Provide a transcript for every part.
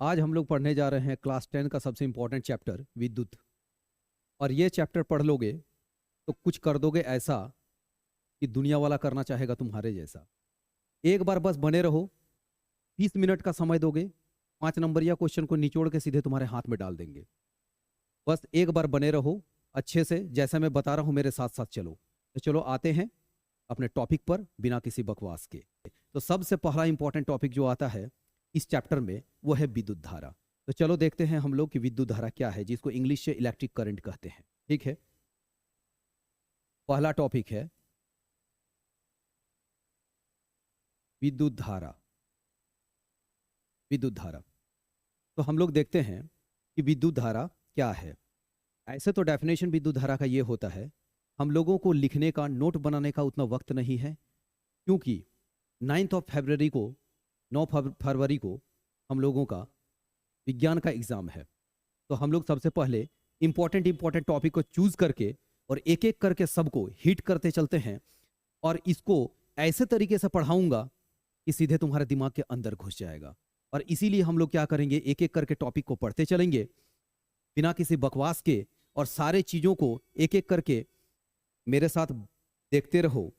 आज हम लोग पढ़ने जा रहे हैं क्लास 10 का सबसे इंपॉर्टेंट चैप्टर विद्युत। और ये चैप्टर पढ़ लोगे तो कुछ कर दोगे ऐसा कि दुनिया वाला करना चाहेगा तुम्हारे जैसा। एक बार बस बने रहो, 30 मिनट का समय दोगे, 5 नंबरिया क्वेश्चन को निचोड़ के सीधे तुम्हारे हाथ में डाल देंगे। बस एक बार बने रहो अच्छे से, जैसा मैं बता रहा हूं मेरे साथ साथ चलो। तो चलो आते हैं अपने टॉपिक पर बिना किसी बकवास के। तो सबसे पहला इंपॉर्टेंट टॉपिक जो आता है इस चैप्टर में वो है विद्युत धारा। तो चलो देखते हैं हम लोग कि विद्युत धारा क्या है, जिसको इंग्लिश से इलेक्ट्रिक करंट कहते हैं। ठीक है, पहला टॉपिक है विद्युत धारा। विद्युत धारा तो हम लोग देखते हैं कि विद्युत धारा क्या है। ऐसे तो डेफिनेशन विद्युत धारा का ये होता है, हम लोगों को लिखने का, नोट बनाने का उतना वक्त नहीं है, क्योंकि 9 फरवरी को हम लोगों का विज्ञान का एग्जाम है। तो हम लोग सबसे पहले इंपॉर्टेंट टॉपिक को चूज करके और एक एक करके सबको हिट करते चलते हैं, और इसको ऐसे तरीके से पढ़ाऊंगा कि सीधे तुम्हारे दिमाग के अंदर घुस जाएगा। और इसीलिए हम लोग क्या करेंगे, एक एक करके टॉपिक को पढ़ते चलेंगे बिना किसी बकवास के, और सारे चीजों को एक एक करके मेरे साथ देखते रहो।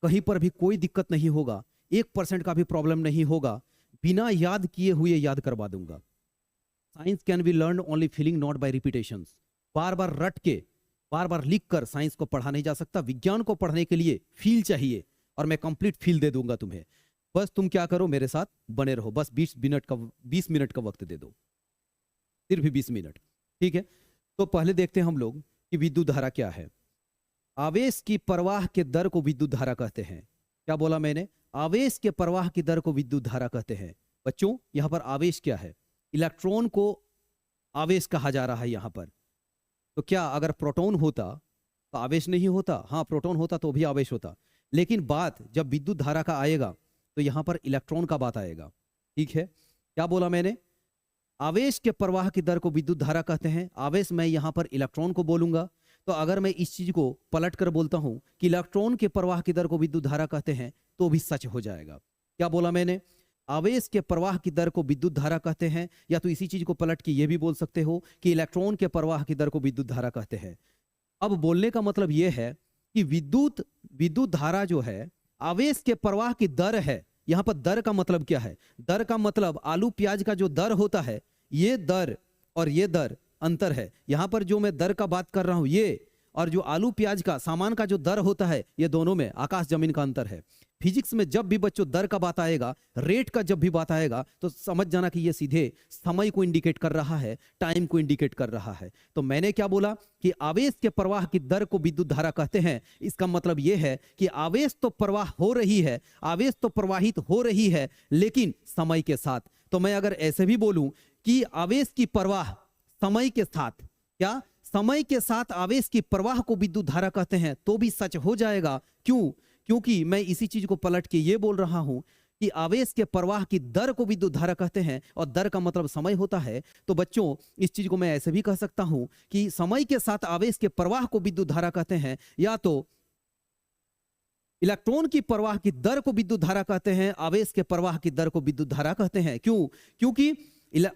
कहीं पर भी कोई दिक्कत नहीं होगा, 1% का भी प्रॉब्लम नहीं होगा, बिना याद किए हुए याद करवा दूंगा। Science can be learn only feeling, not by repetitions. बार बार रट के, बार बार लिख कर साइंस को पढ़ा नहीं जा सकता। विज्ञान को पढ़ने के लिए फील चाहिए, और मैं कंप्लीट फील दे दूंगा तुम्हें। बस तुम क्या करो, मेरे साथ बने रहो। बस 20 मिनट का वक्त दे दो, सिर्फ 20 मिनट। ठीक है, तो पहले देखते हैं हम लोग कि विद्युत धारा क्या है। आवेश की प्रवाह के दर को विद्युत धारा कहते हैं। क्या बोला मैंने? आवेश के प्रवाह की दर को विद्युत धारा कहते हैं। बच्चों, यहां पर आवेश क्या है? इलेक्ट्रॉन को आवेश कहा जा रहा है यहां पर। तो क्या अगर प्रोटॉन होता तो आवेश नहीं होता? हाँ, प्रोटॉन होता तो भी आवेश होता। लेकिन बात जब विद्युत धारा का आएगा तो यहां पर इलेक्ट्रॉन का बात आएगा। ठीक है, क्या बोला मैंने? आवेश के प्रवाह की दर को विद्युत धारा कहते हैं। आवेश मैं यहां पर इलेक्ट्रॉन को बोलूंगा। तो अगर मैं इस चीज को पलट कर बोलता हूं कि इलेक्ट्रॉन के प्रवाह की दर को विद्युत धारा कहते हैं, तो भी सच हो जाएगा। क्या बोला मैंने? आवेश के प्रवाह की दर को विद्युत धारा कहते हैं, या तो इसी चीज को पलट के यह भी बोल सकते हो कि इलेक्ट्रॉन के प्रवाह की दर को विद्युत धारा कहते हैं। अब बोलने का मतलब यह है कि विद्युत धारा जो है आवेश के प्रवाह की दर है। यहां पर दर का मतलब क्या है? दर का मतलब आलू प्याज का जो दर होता है, ये दर और ये दर अंतर है। यहां पर जो मैं दर का बात कर रहा हूं, ये और जो आलू प्याज का सामान का जो दर होता है, ये दोनों में आकाश जमीन का अंतर है। फिजिक्स में जब भी बच्चों दर का बात आएगा, रेट का जब भी बात आएगा, तो समझ जाना कि ये सीधे समय को इंडिकेट कर रहा है, टाइम को इंडिकेट कर रहा है। तो मैंने क्या बोला कि आवेश के प्रवाह की दर को विद्युत धारा कहते हैं। इसका मतलब यह है कि आवेश तो प्रवाह हो रही है, आवेश तो प्रवाहित हो रही है, लेकिन समय के साथ। तो मैं अगर ऐसे भी बोलूं कि आवेश की प्रवाह समय के साथ, क्या समय के साथ आवेश की प्रवाह को विद्युत धारा कहते हैं, तो भी सच हो जाएगा। क्यों? क्योंकि मैं इसी चीज को पलट के ये बोल रहा हूं कि आवेश के प्रवाह की दर को विद्युत धारा कहते हैं, और दर का मतलब समय होता है। तो बच्चों, इस चीज को मैं ऐसे भी कह सकता हूं कि समय के साथ आवेश के प्रवाह को विद्युत धारा कहते हैं, या तो इलेक्ट्रॉन की प्रवाह की दर को विद्युत धारा कहते हैं, आवेश के प्रवाह की दर को विद्युत धारा कहते हैं। क्यों? क्योंकि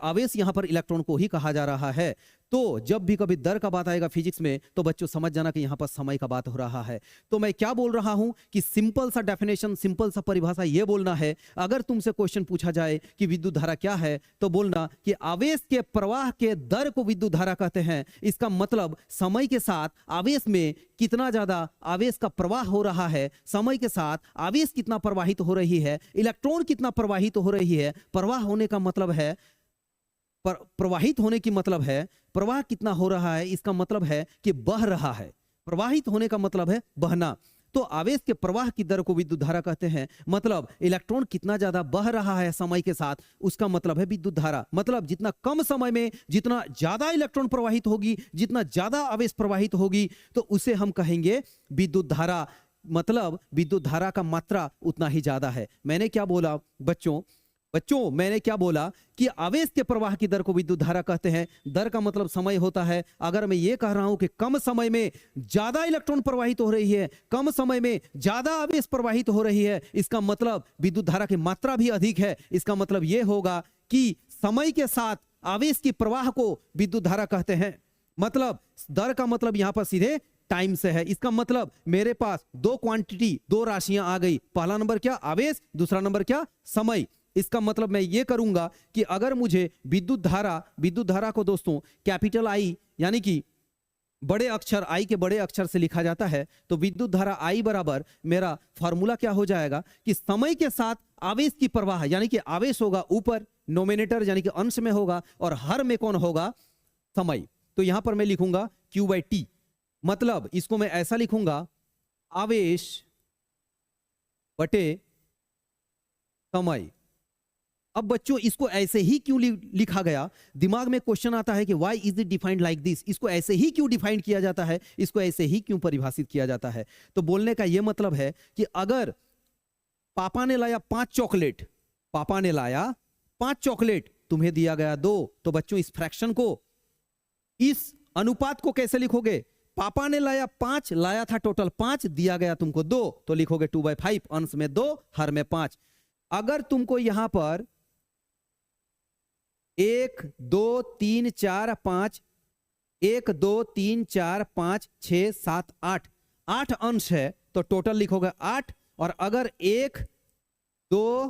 आवेश यहां पर इलेक्ट्रॉन को ही कहा जा रहा है। तो जब भी कभी दर का बात आएगा फिजिक्स में, तो बच्चों समझ जाना कि यहां पर समय का बात हो रहा है। तो मैं क्या बोल रहा हूं कि सिंपल सा डेफिनेशन, सिंपल सा परिभाषा यह बोलना है, अगर तुमसे क्वेश्चन पूछा जाए कि विद्युत धारा क्या है, तो बोलना कि आवेश के प्रवाह के दर को विद्युत धारा कहते हैं। इसका मतलब समय के साथ आवेश में कितना ज्यादा आवेश का प्रवाह हो रहा है, समय के साथ आवेश कितना प्रवाहित हो रही है, इलेक्ट्रॉन कितना प्रवाहित हो रही है। प्रवाह होने का मतलब है, प्रवाहित होने की मतलब है प्रवाह कितना हो रहा है, इसका मतलब है कि बह रहा है। प्रवाहित होने का मतलब है बहना। तो आवेश के प्रवाह की दर को विद्युत धारा कहते हैं। मतलब इलेक्ट्रॉन कितना ज्यादा बह रहा है समय के साथ, उसका मतलब है विद्युत धारा। मतलब जितना कम समय में जितना ज्यादा इलेक्ट्रॉन प्रवाहित होगी, जितना ज्यादा आवेश प्रवाहित होगी, तो उसे हम कहेंगे विद्युत धारा। मतलब विद्युत धारा का मात्रा उतना ही ज्यादा है। मैंने क्या बोला बच्चों? मैंने क्या बोला कि आवेश के प्रवाह की दर को विद्युत धारा कहते हैं। दर का मतलब समय होता है। अगर मैं ये कह रहा हूं कि कम समय में ज्यादा इलेक्ट्रॉन प्रवाहित हो रही है, कम समय में ज्यादा आवेश प्रवाहित हो रही है, इसका मतलब विद्युत धारा की मात्रा भी अधिक है। इसका मतलब यह होगा कि समय के साथ आवेश की प्रवाह को विद्युत धारा कहते हैं। मतलब दर का मतलब यहां पर सीधे टाइम से है। इसका मतलब मेरे पास दो क्वांटिटी, दो राशियां आ गई। पहला नंबर क्या? आवेश। दूसरा नंबर क्या? समय। इसका मतलब मैं ये करूंगा कि अगर मुझे विद्युत धारा को दोस्तों कैपिटल आई यानी कि बड़े अक्षर आई के बड़े अक्षर से लिखा जाता है, तो विद्युत धारा आई बराबर मेरा फॉर्मूला क्या हो जाएगा कि समय के साथ आवेश की प्रवाह, यानी कि आवेश होगा ऊपर नोमिनेटर यानी कि अंश में होगा, और हर में कौन होगा? समय। तो यहां पर मैं लिखूंगा Q/T। मतलब इसको मैं ऐसा लिखूंगा, आवेश बटे समय। अब बच्चों इसको ऐसे ही क्यों लिखा गया? दिमाग में क्वेश्चन आता है कि why is it defined like this? इसको ऐसे ही क्यों डिफाइंड किया जाता है? इसको ऐसे ही क्यों परिभाषित किया जाता है? तो बोलने का यह मतलब है कि अगर पापा ने लाया 5 चॉकलेट, पापा ने लाया 5 चॉकलेट, तुम्हें दिया गया 2, तो बच्चों इस फ्रैक्शन को, इस अनुपात को कैसे लिखोगे? पापा ने लाया 5, लाया था टोटल 5, दिया गया तुमको 2, तो लिखोगे 2/5, अंश में 2 हर में 5। अगर तुमको यहां पर 1 2 3 4 5 1 2 3 4 5 6 7 8 8 अंश है, तो टोटल लिखोगे 8। और अगर 1 2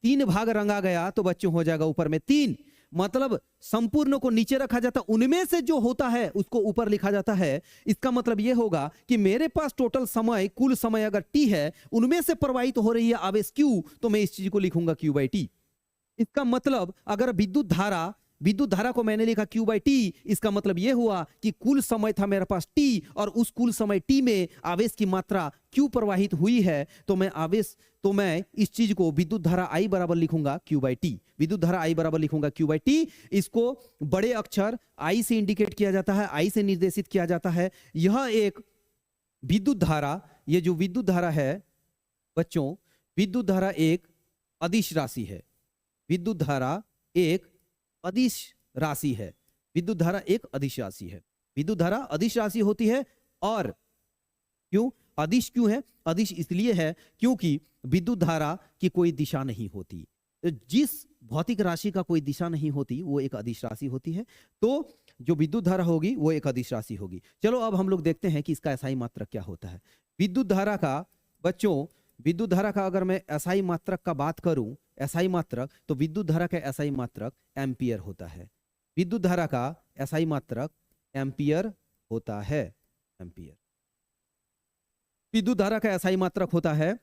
3 भाग रंगा गया तो बच्चों हो जाएगा ऊपर में 3। मतलब संपूर्ण को नीचे रखा जाता, उनमें से जो होता है उसको ऊपर लिखा जाता है। इसका मतलब यह होगा कि मेरे पास टोटल समय, कुल समय अगर T है, उनमें से प्रवाहित हो रही है आवेश Q, तो मैं इस चीज को लिखूंगा Q/T। इसका मतलब अगर विद्युत धारा को मैंने लिखा Q/T, इसका मतलब यह हुआ कि कुल समय था मेरे पास T, और उस कुल समय T में आवेश की मात्रा Q प्रवाहित हुई है, तो मैं इस चीज को विद्युत धारा I बराबर लिखूंगा Q/T। विद्युत धारा I बराबर लिखूंगा Q/T। इसको बड़े अक्षर I से इंडिकेट किया जाता है, I से निर्देशित किया जाता है। यह एक विद्युत धारा, ये जो विद्युत धारा है बच्चों, विद्युत धारा एक अदिश राशि है। विद्युत धारा एक अदिश राशि है। विद्युत धारा एक अदिश राशि है। विद्युत धारा अदिश राशि होती है। और क्यों अदिश क्यों है? अदिश इसलिए है क्योंकि विद्युत धारा की कोई दिशा नहीं होती। जिस भौतिक राशि का कोई दिशा नहीं होती वो एक अदिश राशि होती है। तो जो विद्युत धारा होगी वो एक अदिश राशि होगी। चलो अब हम लोग देखते हैं कि इसका एसआई मात्रक क्या होता है। विद्युत धारा का बच्चों, विद्युत धारा का अगर मैं एसआई मात्रक का बात करूं, एसआई मात्रक, तो विद्युत धारा का एसआई मात्रक एम्पियर होता है। विद्युत धारा का एसआई मात्रक एम्पियर होता है। एम्पियर विद्युत धारा का एसआई मात्रक होता है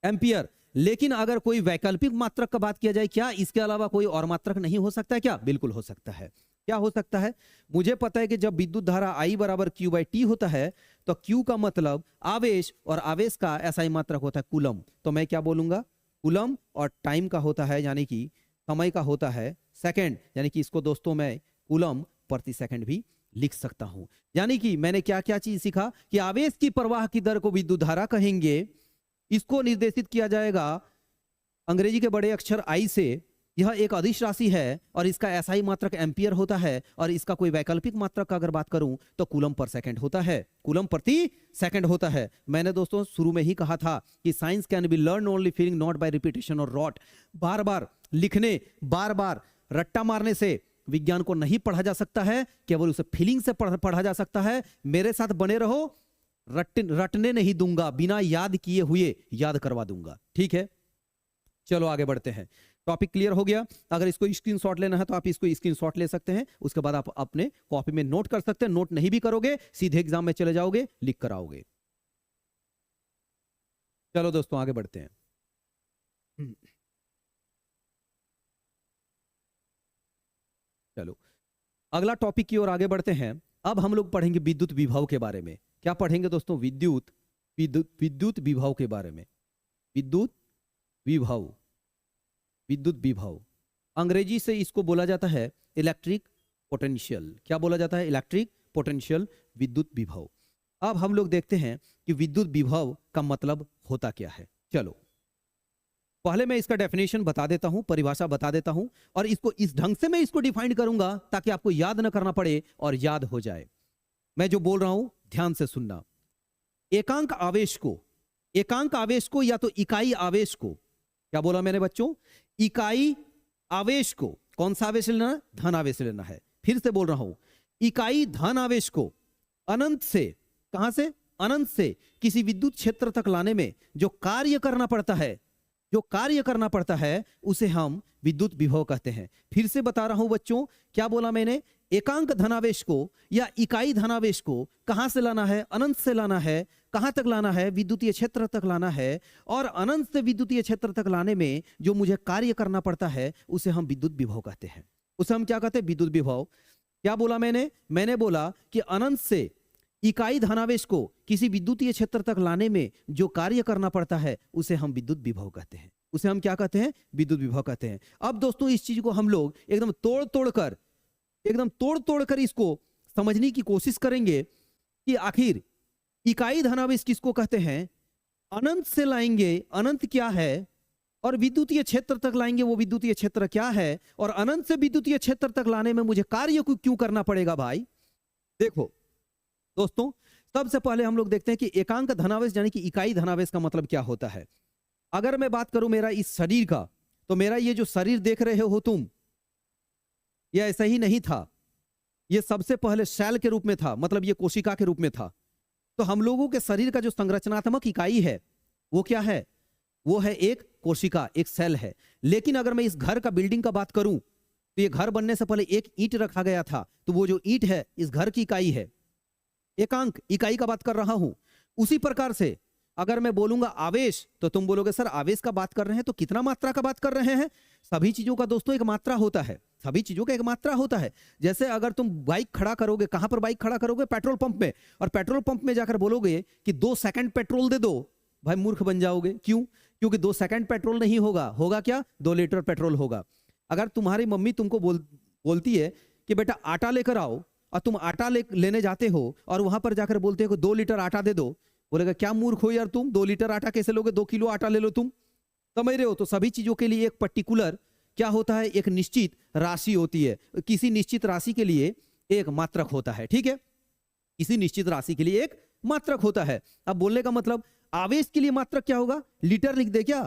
एम्पियर। लेकिन अगर कोई वैकल्पिक मात्रक का बात किया जाए, क्या इसके अलावा कोई और मात्रक नहीं हो सकता है क्या? बिल्कुल हो सकता है। क्या हो सकता है? मुझे पता है कि जब विद्युत धारा I बराबर Q/T होता है, तो Q का मतलब आवेश, और आवेश का एसआई मात्रक होता है कूलम। तो मैं क्या बोलूंगा? कूलम। और टाइम का होता है यानी कि समय का होता है सेकंड, यानी कि इसको दोस्तों मैं कूलम प्रति सेकंड भी लिख सकता हूं। यानी कि मैंने क्या क्या चीज सीखा कि आवेश की प्रवाह की दर को विद्युत धारा कहेंगे। इसको निर्देशित किया जाएगा अंग्रेजी के बड़े अक्षर I से। यह एक अदिश राशि है और इसका एसआई मात्रक एम्पियर होता है। और इसका कोई वैकल्पिक मात्रक का अगर बात करूं तो कूलम पर सेकंड होता है, कूलम प्रति सेकंड होता है। मैंने दोस्तों शुरू में ही कहा था कि science can be learn only feeling, not by repetition और रॉट। बार बार लिखने, बार बार रट्टा मारने से विज्ञान को नहीं पढ़ा जा सकता है, केवल उसे फीलिंग से पढ़ा जा सकता है। मेरे साथ बने रहो, रटने नहीं दूंगा, बिना याद किए हुए याद करवा दूंगा। ठीक है, चलो आगे बढ़ते हैं। टॉपिक क्लियर हो गया। अगर इसको स्क्रीनशॉट लेना है तो आप इसको स्क्रीनशॉट ले सकते हैं, उसके बाद आप अपने कॉपी में नोट कर सकते हैं। नोट नहीं भी करोगे, सीधे एग्जाम में चले जाओगे, लिख कर आओगे। चलो दोस्तों आगे बढ़ते हैं। चलो अगला टॉपिक की ओर आगे बढ़ते हैं। अब हम लोग पढ़ेंगे विद्युत विभव के बारे में। क्या पढ़ेंगे दोस्तों? विद्युत विभव के बारे में। विद्युत विभव, विद्युत विभव अंग्रेजी से इसको बोला जाता है इलेक्ट्रिक पोटेंशियल। क्या बोला जाता है? इलेक्ट्रिक पोटेंशियल, विद्युत विभव। अब हम लोग देखते हैं कि विद्युत विभव का मतलब होता क्या है। चलो पहले मैं इसका डेफिनेशन बता देता हूं, परिभाषा बता देता हूं, और इसको इस ढंग से मैं इसको डिफाइन करूंगा ताकि आपको याद ना करना पड़े और याद हो जाए। मैं जो बोल रहा हूं ध्यान से सुनना। एकांक आवेश को या तो इकाई आवेश को, क्या बोला मैंने बच्चों? इकाई आवेश को, कौन सा आवेश लेना है? धन आवेश लेना है। फिर से बोल रहा हूं, इकाई धन आवेश को अनंत से, कहां से? अनंत से किसी विद्युत क्षेत्र तक लाने में जो कार्य करना पड़ता है, जो कार्य करना पड़ता है, उसे हम विद्युत विभव कहते हैं। फिर से बता रहा हूं बच्चों, क्या बोला मैंने? एकांक धनावेश को या इकाई धनावेश को कहां से लाना है? अनंत से लाना है। कहां तक लाना है? विद्युतीय क्षेत्र तक लाना है। और अनंत से विद्युतीय क्षेत्र तक लाने में जो मुझे कार्य करना पड़ता है, उसे हम विद्युत विभव कहते हैं। उसे हम क्या कहते हैं? विद्युत विभव। क्या बोला मैंने? मैंने बोला कि अनंत से इकाई धनावेश को किसी विद्युतीय क्षेत्र तक लाने में जो कार्य करना पड़ता है, उसे हम विद्युत विभव कहते हैं। उसे हम क्या कहते हैं? विद्युत विभव कहते हैं। अब दोस्तों, इस चीज को हम लोग एकदम तोड़ तोड़ कर इसको समझने की कोशिश करेंगे कि आखिर इकाई धनावेश किसको कहते हैं। अनंत से लाएंगे, अनंत क्या है, और विद्युतीय क्षेत्र तक लाएंगे, वो विद्युतीय क्षेत्र क्या है, और अनंत से विद्युतीय क्षेत्र तक लाने में मुझे कार्य को क्यों करना पड़ेगा भाई। देखो दोस्तों, सबसे पहले हम लोग देखते हैं कि एकांक धनावेश यानी कि इकाई धनावेश का मतलब क्या होता है। अगर मैं बात करूं मेरा इस शरीर का, तो मेरा ये जो शरीर देख रहे हो तुम, ये ऐसा ही नहीं था। ये सबसे पहले सेल के रूप में था, मतलब ये कोशिका के रूप में था। तो हम लोगों के शरीर का जो संरचनात्मक इकाई है, वो क्या है? वो है एक कोशिका, एक सेल है। लेकिन अगर मैं इस घर का, बिल्डिंग का बात करूं, तो ये घर बनने से पहले एक ईंट रखा गया था, तो वो जो ईंट है इस घर की इकाई है। एकांक इकाई का बात कर रहा हूं। उसी प्रकार से अगर मैं बोलूंगा आवेश, तो तुम बोलोगे सर आवेश का बात कर रहे हैं तो कितना मात्रा का बात कर रहे हैं? सभी चीजों का दोस्तों एक मात्रा होता है, सभी चीजों का एक मात्रा होता है। जैसे अगर तुम बाइक खड़ा करोगे, कहां पर बाइक खड़ा करोगे? पेट्रोल पंप में। और पेट्रोल पंप में जाकर बोलोगे कि 2 सेकंड पेट्रोल दे दो, भाई मूर्ख बन जाओगे। क्यों? क्योंकि 2 सेकंड पेट्रोल नहीं होगा, होगा क्या? 2 लीटर पेट्रोल होगा। अगर तुम्हारी मम्मी तुमको बोलती है कि बेटा आटा लेकर आओ, और तुम आटा लेने जाते हो और वहां पर जाकर बोलते हो कि 2 लीटर आटा दे दो, बोलेगा क्या मूर्ख हो यार तुम, 2 लीटर आटा कैसे लोगे? 2 किलो आटा ले लो तुम। समझ रहे हो? तो सभी चीजों के लिए एक पर्टिकुलर क्या होता है? एक निश्चित राशि होती है। किसी निश्चित राशि के लिए एक मात्रक होता है, ठीक है? किसी निश्चित राशि के लिए एक मात्रक होता है। अब बोलने का मतलब, आवेश के लिए मात्रक क्या होगा? लीटर लिख दे क्या?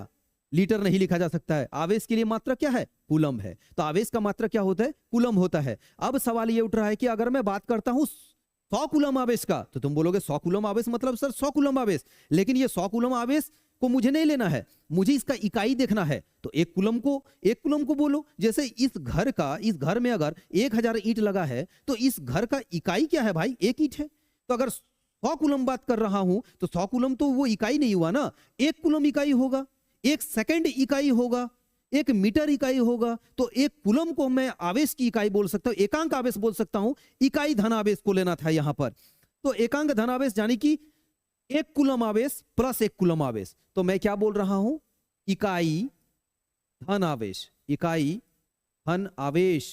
लीटर नहीं लिखा जा सकता है। आवेश के लिए मात्रक क्या है? कूलम है। तो आवेश का मात्रक क्या होता है? कूलम होता है। अब सवाल ये उठ रहा है कि अगर मैं बात करता हूं 100 कूलम आवेश का, तो तुम बोलोगे 100 कूलम आवेश मतलब सर 100 कूलम आवेश। लेकिन ये 100 कूलम आवेश को मुझे नहीं लेना है, मुझे इसका इकाई देखना है। तो एक कूलम को बोलो। जैसे इस घर में अगर 1000 ईंट लगा है, तो इस घर का इकाई क्या है भाई? 1 ईंट है। तो अगर 100 कूलम बात कर रहा हूं, तो 100 कूलम तो वो इकाई नहीं हुआ ना, 1 कूलम इकाई होगा, 1 सेकंड इकाई होगा, 1 मीटर इकाई होगा। तो 1 कूलम को मैं आवेश की इकाई बोल सकता हूं, एकांक आवेश बोल सकता हूं। इकाई धनावेश को लेना था यहां पर। तो एकांक धनावेश यानी कि 1 कूलम आवेश प्लस 1 कूलम आवेश। तो मैं क्या बोल रहा हूं? इकाई धनावेश, इकाई धनावेश,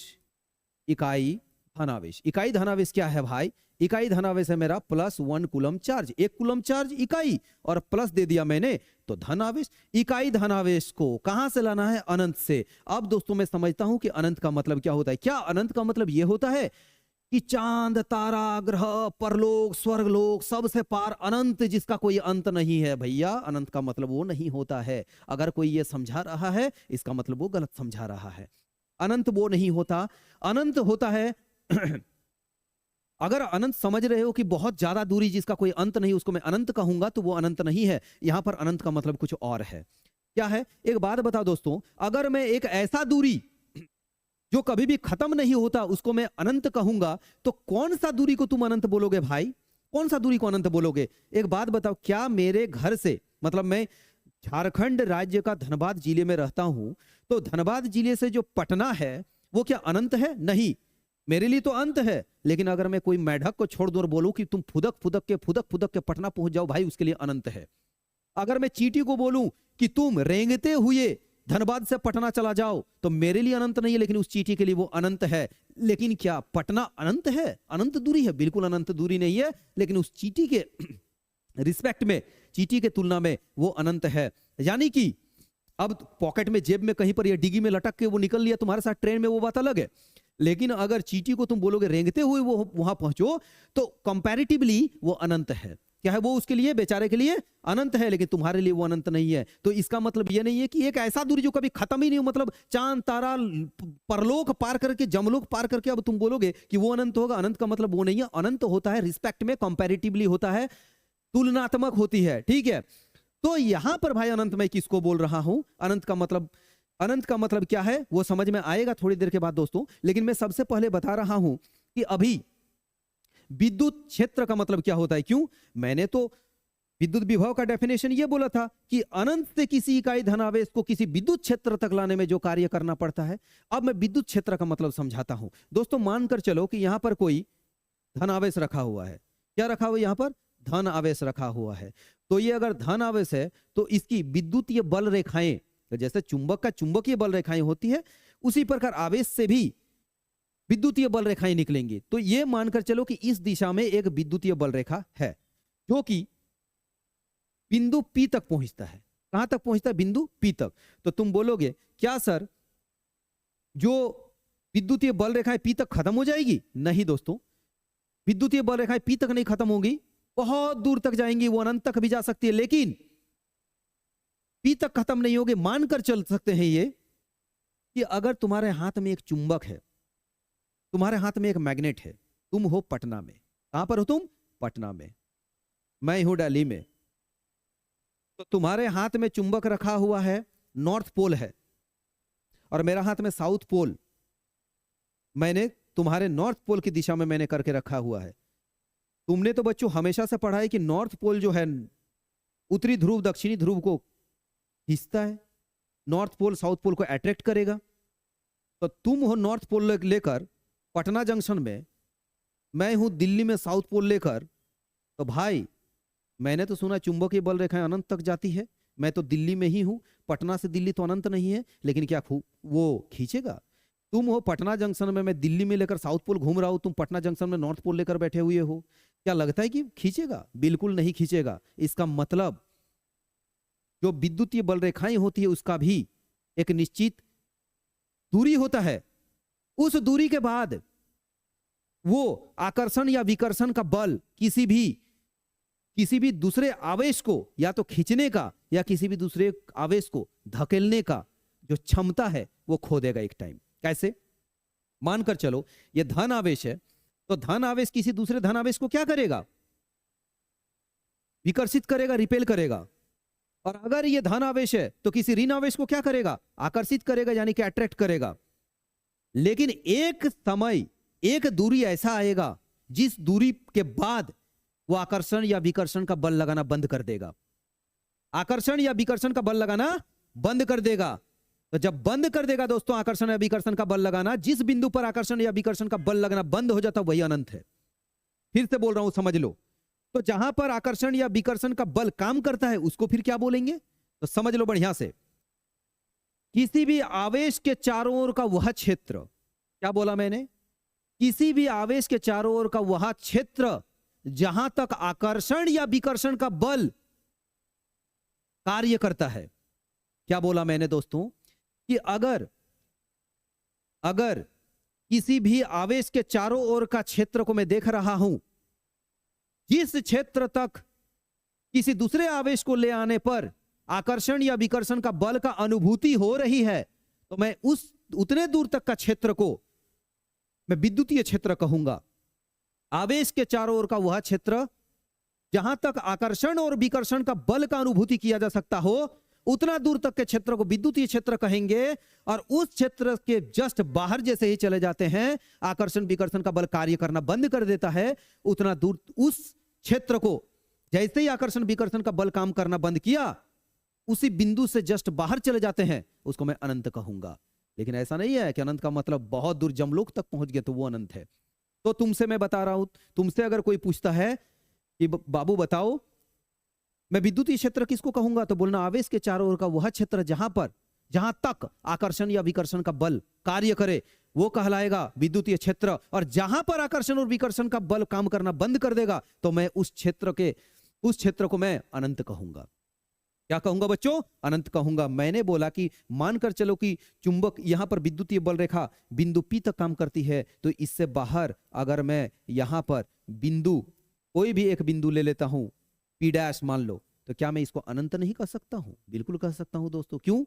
इकाई धनावेश। इकाई धनावेश क्या है भाई? इकाई धनावेश है मेरा +1 कूलम चार्ज। 1 कूलम चार्ज इकाई, और प्लस दे दिया मैंने, तो धनावेश। इकाई धनावेश को कहां से लाना है? अनंत से। अब दोस्तों मैं समझता हूं कि अनंत का मतलब क्या होता है। क्या अनंत का मतलब यह होता है कि चांद, तारा, ग्रह, परलोक, स्वर्गलोक, सबसे पार अनंत जिसका कोई अंत नहीं है? भैया अनंत का मतलब वो नहीं होता है। अगर कोई ये समझा रहा है, इसका मतलब वो गलत समझा रहा है। अनंत वो नहीं होता। अनंत होता है अगर अनंत समझ रहे हो कि बहुत ज्यादा दूरी जिसका कोई अंत नहीं, उसको मैं अनंत कहूंगा, तो वो अनंत नहीं है। यहां पर अनंत का मतलब कुछ और है। क्या है? एक बात बताओ दोस्तों, अगर मैं एक ऐसा दूरी जो कभी भी खत्म नहीं होता, उसको मैं अनंत कहूंगा, तो कौन सा दूरी को तुम अनंत बोलोगे भाई? कौन सा दूरी को अनंत बोलोगे? एक बात बताओ, क्या मेरे घर से, मतलब मैं झारखंड राज्य का धनबाद जिले में रहता हूं, तो धनबाद जिले से जो पटना है वो क्या अनंत है? नहीं, मेरे लिए तो अंत है। लेकिन अगर मैं कोई मेढक को छोड़ दूं और बोलूं कि तुम फुदक फुदक के पटना पहुंच जाओ, भाई उसके लिए अनंत है। अगर मैं चींटी को बोलूं कि तुम रेंगते हुए धनबाद से पटना चला जाओ, तो मेरे लिए अनंत नहीं है, लेकिन उस चींटी के लिए वो अनंत है। लेकिन क्या पटना अनंत है? अनंत दूरी है? बिल्कुल अनंत दूरी नहीं है, लेकिन उस चींटी के रिस्पेक्ट में, चींटी के तुलना में वो अनंत है। यानी कि अब पॉकेट में, जेब में, कहीं पर या डिग्गी में लटक के वो निकल लिया तुम्हारे साथ ट्रेन में, वो बात अलग है। लेकिन अगर चींटी को तुम बोलोगे रेंगते हुए वो वहां पहुंचो, तो कंपैरेटिवली वो अनंत है। क्या है, वो उसके लिए, बेचारे के लिए अनंत है, लेकिन तुम्हारे लिए वो अनंत नहीं है। तो इसका मतलब ये नहीं है कि एक ऐसा दूरी जो कभी खत्म ही नहीं हो, मतलब चांद तारा परलोक पार करके, जमलोक पार करके अब तुम बोलोगे कि वो अनंत होगा। अनंत का मतलब वो नहीं है। अनंत होता है रिस्पेक्ट में, कंपैरेटिवली होता है, तुलनात्मक होती है, ठीक है। तो यहां पर भाई अनंत मैं किसको बोल रहा हूं, अनंत का मतलब क्या है वो समझ में आएगा थोड़ी देर के बाद दोस्तों। लेकिन मैं सबसे पहले बता रहा हूं कि अभी विद्युत क्षेत्र का मतलब क्या होता है। क्यों, मैंने तो विद्युत विभव का डेफिनेशन ये बोला था कि अनंत से किसी इकाई धनावेश को किसी विद्युत क्षेत्र तक लाने में जो कार्य करना पड़ता है। अब मैं विद्युत क्षेत्र का मतलब समझाता हूं दोस्तों। मानकर चलो कि यहां पर कोई धनावेश रखा हुआ है। क्या रखा हुआ है, यहां पर धन आवेश रखा हुआ है। तो ये अगर धन आवेश है तो इसकी विद्युतीय बल रेखाएं, जैसे चुंबक का चुंबकीय बल रेखाएं होती है, उसी प्रकार आवेश से भी विद्युतीय बल रेखाएं निकलेंगी। तो ये मानकर चलो कि इस दिशा में एक विद्युतीय बल रेखा है जो कि बिंदु P तक पहुंचता है। कहां तक पहुंचता है, बिंदु P तक। तो तुम बोलोगे क्या सर जो विद्युतीय बल रेखाएं P तक खत्म हो जाएगी? नहीं दोस्तों, विद्युतीय बल रेखाएं P तक नहीं खत्म होगी, बहुत दूर तक जाएंगी, वो अनंत तक भी जा सकती है, लेकिन P तक खत्म नहीं होगी। मानकर चल सकते हैं ये कि अगर तुम्हारे हाथ में एक चुंबक है, तुम्हारे हाथ में एक मैग्नेट है, तुम हो पटना में। कहां पर हो तुम? पटना में। मैं हूं दिल्ली में। तो तुम्हारे हाथ में चुंबक रखा हुआ है, नॉर्थ पोल है, और मेरा हाथ में साउथ पोल, मैंने तुम्हारे नॉर्थ पोल की दिशा में मैंने करके रखा हुआ है। तुमने तो बच्चों हमेशा से पढ़ा है कि नॉर्थ पोल जो है उत्तरी ध्रुव दक्षिणी ध्रुव को खींचता है, नॉर्थ पोल साउथ पोल को अट्रैक्ट करेगा। तो तुम हो नॉर्थ पोल लेकर पटना जंक्शन में, मैं हूं दिल्ली में साउथ पोल लेकर। तो भाई मैंने तो सुना चुंबकीय बल रेखाएं अनंत तक जाती है, मैं तो दिल्ली में ही हूं, पटना से दिल्ली तो अनंत नहीं है, लेकिन क्या वो खींचेगा? तुम हो पटना जंक्शन में, मैं दिल्ली में लेकर साउथ पोल घूम रहा हूं, तुम पटना जंक्शन में नॉर्थ पोल लेकर बैठे हुए हो, क्या लगता है कि खींचेगा? बिल्कुल नहीं खींचेगा। इसका मतलब जो विद्युतीय बल रेखाएं होती है उसका भी एक निश्चित दूरी होता है। उस दूरी के बाद वो आकर्षण या विकर्षण का बल किसी भी दूसरे आवेश को या तो खींचने का या किसी भी दूसरे आवेश को धकेलने का जो क्षमता है वो खो देगा एक टाइम। कैसे? मानकर चलो ये धन आवेश है, तो धन आवेश किसी दूसरे धन आवेश को क्या करेगा? विकर्षित करेगा, रिपेल करेगा। और अगर ये धन आवेश है तो किसी ऋण आवेश को क्या करेगा? आकर्षित करेगा, यानी कि अट्रैक्ट करेगा। लेकिन एक समय, एक दूरी ऐसा आएगा जिस दूरी के बाद वो आकर्षण या विकर्षण का बल लगाना बंद कर देगा। आकर्षण या विकर्षण का बल लगाना बंद कर देगा। तो जब बंद कर देगा दोस्तों आकर्षण या विकर्षण का बल लगाना, जिस बिंदु पर आकर्षण या विकर्षण का बल लगना बंद हो जाता वही अनंत है। फिर से बोल रहा हूं, समझ लो। तो जहां पर आकर्षण या विकर्षण का बल काम करता है उसको फिर क्या बोलेंगे? तो समझ लो बढ़िया से। किसी भी आवेश के चारों ओर का वह क्षेत्र, क्या बोला मैंने? किसी भी आवेश के चारों ओर का वह क्षेत्र जहां तक आकर्षण या विकर्षण का बल कार्य करता है। क्या बोला मैंने दोस्तों? कि अगर किसी भी आवेश के चारों ओर का क्षेत्र को मैं देख रहा हूं, जिस क्षेत्र तक किसी दूसरे आवेश को ले आने पर आकर्षण या विकर्षण का बल का अनुभूति हो रही है, तो मैं उतने दूर तक का क्षेत्र को मैं विद्युतीय क्षेत्र कहूंगा। आवेश के चारों ओर का वह क्षेत्र जहां तक आकर्षण और विकर्षण का बल का अनुभूति किया जा सकता हो, उतना दूर तक के क्षेत्र को विद्युतीय क्षेत्र कहेंगे। और उस क्षेत्र के जस्ट बाहर जैसे ही चले जाते हैं, आकर्षण विकर्षण का बल कार्य करना बंद कर देता है, उतना दूर उस क्षेत्र को जैसे ही आकर्षण विकर्षण का बल काम करना बंद किया, उसी बिंदु से जस्ट बाहर चले जाते हैं, उसको मैं अनंत कहूंगा। लेकिन ऐसा नहीं है कि अनंत का मतलब बहुत दूर जमलोक तक पहुंच गए तो वो अनंत है। तो तुमसे मैं बता रहा हूं, तुमसे अगर कोई पूछता है कि बाबू बताओ मैं विद्युतीय क्षेत्र किसको कहूंगा, तो बोलना आवेश के चारों ओर का वह क्षेत्र जहां तक आकर्षण या विकर्षण का बल कार्य करे वो कहलाएगा विद्युतीय क्षेत्र। और जहां पर आकर्षण और विकर्षण का बल काम करना बंद कर देगा तो मैं उस क्षेत्र को मैं अनंत कहूंगा। क्या कहूंगा बच्चों? अनंत कहूंगा। मैंने बोला कि मानकर चलो कि चुंबक यहां पर विद्युतीय बल रेखा बिंदु P तक काम करती है, तो इससे बाहर अगर मैं यहां पर कोई भी एक बिंदु ले लेता हूं, पी डैश मान लो, तो क्या मैं इसको अनंत नहीं कर सकता हूं? बिल्कुल कर सकता हूं दोस्तों। क्यों?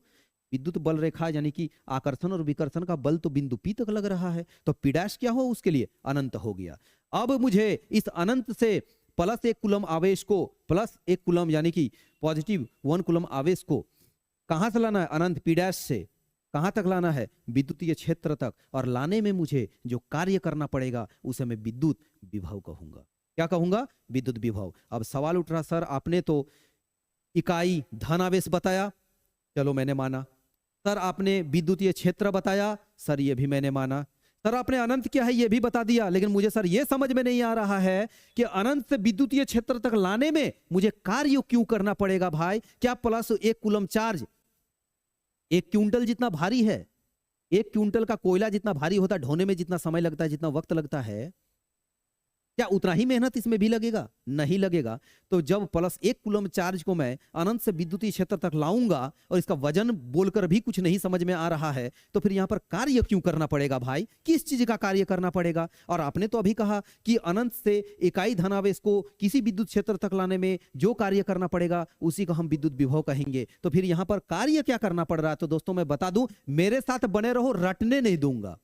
विद्युत बल रेखा यानी कि आकर्षण और विकर्षण का बल तो बिंदु पी तक लग रहा है, तो पी डैश क्या हो उसके लिए? अनंत हो गया। अब मुझे इस अनंत से प्लस 1 कूलम आवेश को, प्लस 1 कूलम यानी कि पॉजिटिव 1 कूलम आवेश को कहां से लाना है? अनंत पी डैश से कहां तक लाना है? विद्युतीय क्षेत्र तक। और लाने में मुझे जो कार्य करना पड़ेगा उसे मैं विद्युत विभव कहूंगा। क्या कहूंगा? विद्युत विभव। अब सवाल उठ रहा, सर आपने तो इकाई धनावेश बताया, चलो मैंने माना। सर आपने विद्युतीय क्षेत्र बताया, सर ये भी मैंने माना। सर आपने अनंत क्या है ये भी बता दिया, लेकिन मुझे सर ये समझ में नहीं आ रहा है कि अनंत से विद्युतीय क्षेत्र तक लाने में मुझे कार्य क्यों करना पड़ेगा भाई? क्या प्लस 1 कूलम चार्ज 1 क्विंटल जितना भारी है? 1 क्विंटल का कोयला जितना भारी होता है, ढोने में जितना समय लगता है, जितना वक्त लगता है, क्या उतना ही मेहनत इसमें भी लगेगा? नहीं लगेगा। तो जब प्लस 1 कूलम चार्ज को मैं अनंत से विद्युतीय क्षेत्र तक लाऊंगा और इसका वजन बोलकर भी कुछ नहीं समझ में आ रहा है, तो फिर यहां पर कार्य क्यों करना पड़ेगा भाई? किस चीज का कार्य करना पड़ेगा? और आपने तो अभी कहा कि अनंत से इकाई धनावेश को किसी विद्युत क्षेत्र तक लाने में जो कार्य करना पड़ेगा उसी को हम विद्युत विभव कहेंगे। तो फिर यहां पर कार्य क्या करना पड़ रहा है? तो दोस्तों मैं बता दूं, मेरे साथ बने रहो, रटने नहीं दूंगा।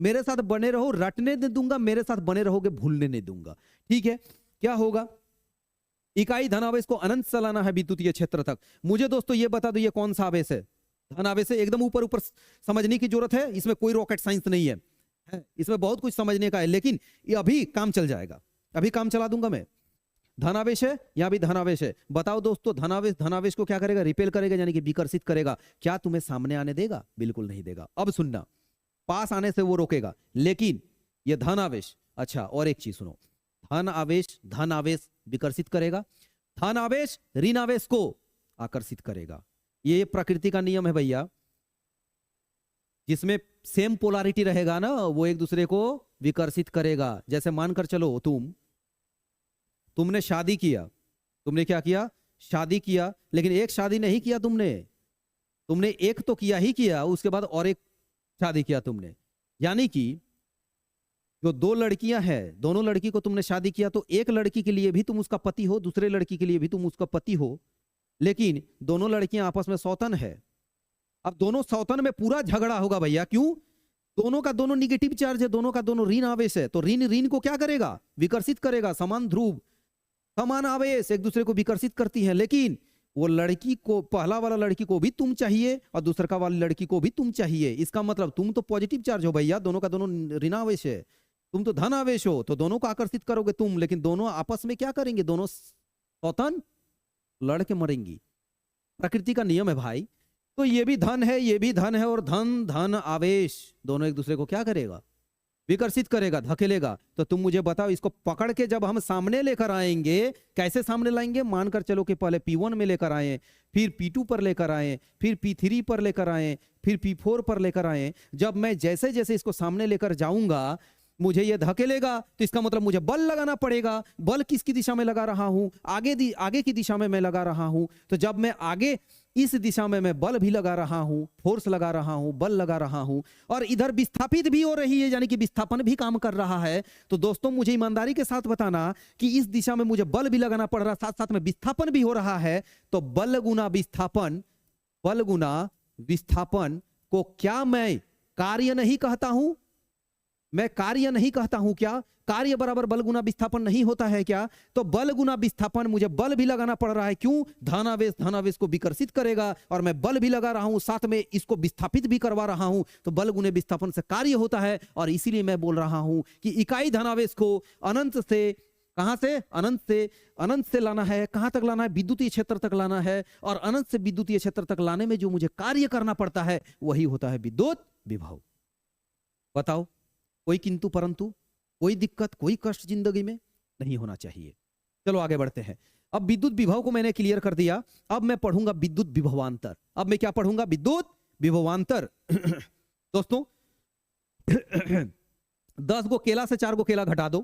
मेरे साथ बने रहो, रटने नहीं दूंगा, मेरे साथ बने रहोगे, भूलने नहीं दूंगा। ठीक है? क्या होगा? इकाई धनावेश को अनंत से लाना है विद्युतीय क्षेत्र तक। मुझे दोस्तों ये बता दो, ये कौन सा आवेश है? धनावेश है। एकदम ऊपर ऊपर समझने की जरूरत है, इसमें कोई रॉकेट साइंस नहीं है, इसमें बहुत कुछ समझने का है, लेकिन ये अभी काम चल जाएगा, अभी काम चला दूंगा मैं। धनावेश है, यहां भी धनावेश है। बताओ दोस्तों, धनावेश धनावेश को क्या करेगा? रिपेल करेगा, यानी कि विकर्षित करेगा। क्या तुम्हें सामने आने देगा? बिल्कुल नहीं देगा। अब सुनना, पास आने से वो रोकेगा, लेकिन ये धन आवेश, अच्छा और एक चीज सुनो, धन आवेश विकर्षित करेगा, धन आवेश ऋण आवेश को आकर्षित करेगा। ये प्रकृति का नियम है भैया। जिसमें सेम पोलैरिटी रहेगा ना, वो एक दूसरे को विकर्षित करेगा। जैसे मानकर चलो तुमने शादी किया, तुमने क्या किया? शादी किया, लेकिन एक शादी नहीं किया तुमने एक तो किया ही किया, उसके बाद और एक शादी किया तुमने। यानी कि जो 2 लड़कियां हैं, दोनों लड़की को तुमने शादी किया, तो एक लड़की के लिए भी तुम उसका पति हो, दूसरे लड़की के लिए भी तुम उसका पति हो, लेकिन दोनों लड़कियां आपस में सौतन है। अब दोनों सौतन में पूरा झगड़ा होगा भैया। क्यों? दोनों का दोनों निगेटिव चार्ज है, दोनों का दोनों ऋण आवेश है, तो ऋण ऋण को क्या करेगा? विकर्षित करेगा। समान ध्रुव समान आवेश एक दूसरे को विकर्षित करती है, लेकिन वो लड़की को, पहला वाला लड़की को भी तुम चाहिए और दूसरा वाली लड़की को भी तुम चाहिए। इसका मतलब तुम तो पॉजिटिव चार्ज हो भैया, दोनों का दोनों ऋणावेश है, तुम तो धन आवेश हो, तो दोनों को आकर्षित करोगे तुम, लेकिन दोनों आपस में क्या करेंगे? दोनों सौतन लड़ के मरेंगी। प्रकृति का नियम है भाई। तो ये भी धन है, ये भी धन है, और धन धन आवेश दोनों एक दूसरे को क्या करेगा? विकर्षित करेगा, धकेलेगा। तो तुम मुझे बताओ, इसको पकड़ के जब हम सामने लेकर आएंगे, कैसे सामने लाएंगे? मानकर चलो कि पहले P1 में लेकर आए, फिर P2 पर लेकर आए, फिर P3 पर लेकर आए, फिर P4 पर लेकर आए। जब मैं जैसे जैसे इसको सामने लेकर जाऊंगा, मुझे ये धकेलेगा, तो इसका मतलब मुझे बल लगाना पड़ेगा। बल किसकी दिशा में लगा रहा हूं? आगे की दिशा में मैं लगा रहा हूं। तो जब मैं आगे इस दिशा में मैं बल भी लगा रहा हूं, फोर्स लगा रहा हूं, बल लगा रहा हूं, और इधर विस्थापित भी हो रही है, यानी कि विस्थापन भी काम कर रहा है। तो दोस्तों मुझे ईमानदारी के साथ बताना कि इस दिशा में मुझे बल भी लगाना पड़ रहा है, साथ साथ में विस्थापन भी हो रहा है। तो बल गुना विस्थापन को क्या मैं कार्य नहीं कहता हूं? मैं कार्य नहीं कहता हूं क्या? कार्य बराबर बल गुना विस्थापन नहीं होता है क्या? तो बल गुना विस्थापन, मुझे बल भी लगाना पड़ रहा है। क्यों? धनावेश को विकर्षित करेगा, और मैं बल भी लगा रहा हूं, साथ में इसको विस्थापित भी करवा रहा हूं। तो बल गुने विस्थापन से कार्य होता है, और इसीलिए मैं बोल रहा हूं कि इकाई धनावेश को अनंत से, कहां से? अनंत से लाना है। कहां तक लाना है? विद्युतीय क्षेत्र तक लाना है। और अनंत से विद्युतीय क्षेत्र तक लाने में जो मुझे कार्य करना पड़ता है, वही होता है विद्युत विभव। बताओ, कोई किंतु परंतु, कोई दिक्कत, कोई कष्ट जिंदगी में नहीं होना चाहिए। चलो आगे बढ़ते हैं। अब विद्युत विभव को मैंने क्लियर कर दिया। अब मैं पढ़ूंगा विद्युत विभवांतर। अब मैं क्या पढ़ूंगा? विद्युत विभवांतर। दोस्तों 10 गो केला से 4 गो केला घटा दो।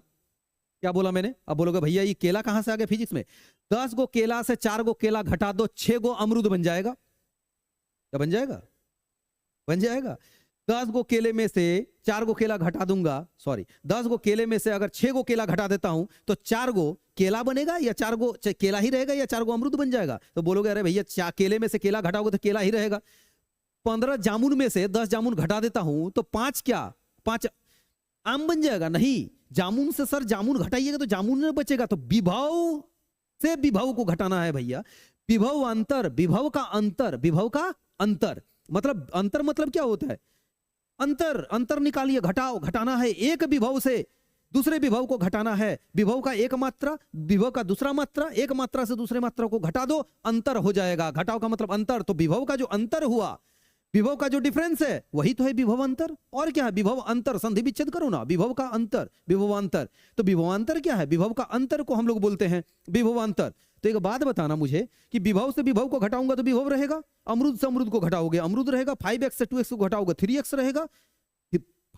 क्या बोला मैंने? अब बोलोगे भैया ये केला कहां से आ गया फिजिक्स में? 10 गो केला से 4 गो केला घटा दो, 6 गो अमरूद बन जाएगा। क्या बन जाएगा? बन जाएगा। 10 गो केले में से 4 गो केला घटा दूंगा, सॉरी 10 गो केले में से अगर 6 गो केला घटा देता हूं तो 4 गो केला बनेगा या 4 गो केला ही रहेगा या 4 गो अमरूद बन जाएगा? तो बोलोगे अरे भैया केले में से केला घटाओगे तो केला ही रहेगा। 15 जामुन में से 10 जामुन घटा देता हूं तो 5 क्या 5 आम बन जाएगा? नहीं, जामुन से सर जामुन घटाइएगा तो जामुन न बचेगा। तो विभव से विभव को घटाना है भैया। विभव अंतर, विभव का अंतर, विभव का अंतर मतलब अंतर मतलब क्या होता है? अंतर, अंतर निकालिए, घटाओ, घटाना है। एक विभव से दूसरे विभव को घटाना है। विभव का एक मात्रा, विभव का दूसरा मात्रा, एक मात्रा से दूसरे मात्रा को घटा दो, अंतर हो जाएगा। घटाओ का मतलब अंतर। तो विभव का जो अंतर हुआ, विभव का जो डिफरेंस है वही तो है विभव अंतर। और क्या है? विभव अंतर, संधि विच्छेद करो ना, विभव का अंतर, विभवांतर। तो विभवांतर क्या है? विभव का अंतर को हम लोग बोलते हैं विभवांतर। तो एक बात बताना मुझे कि विभव से विभव को घटाऊंगा तो विभव रहेगा, अमरूद से अमरूद को घटाओगे अमरूद रहेगा, 5x से 2x को घटाओगे 3x रहेगा,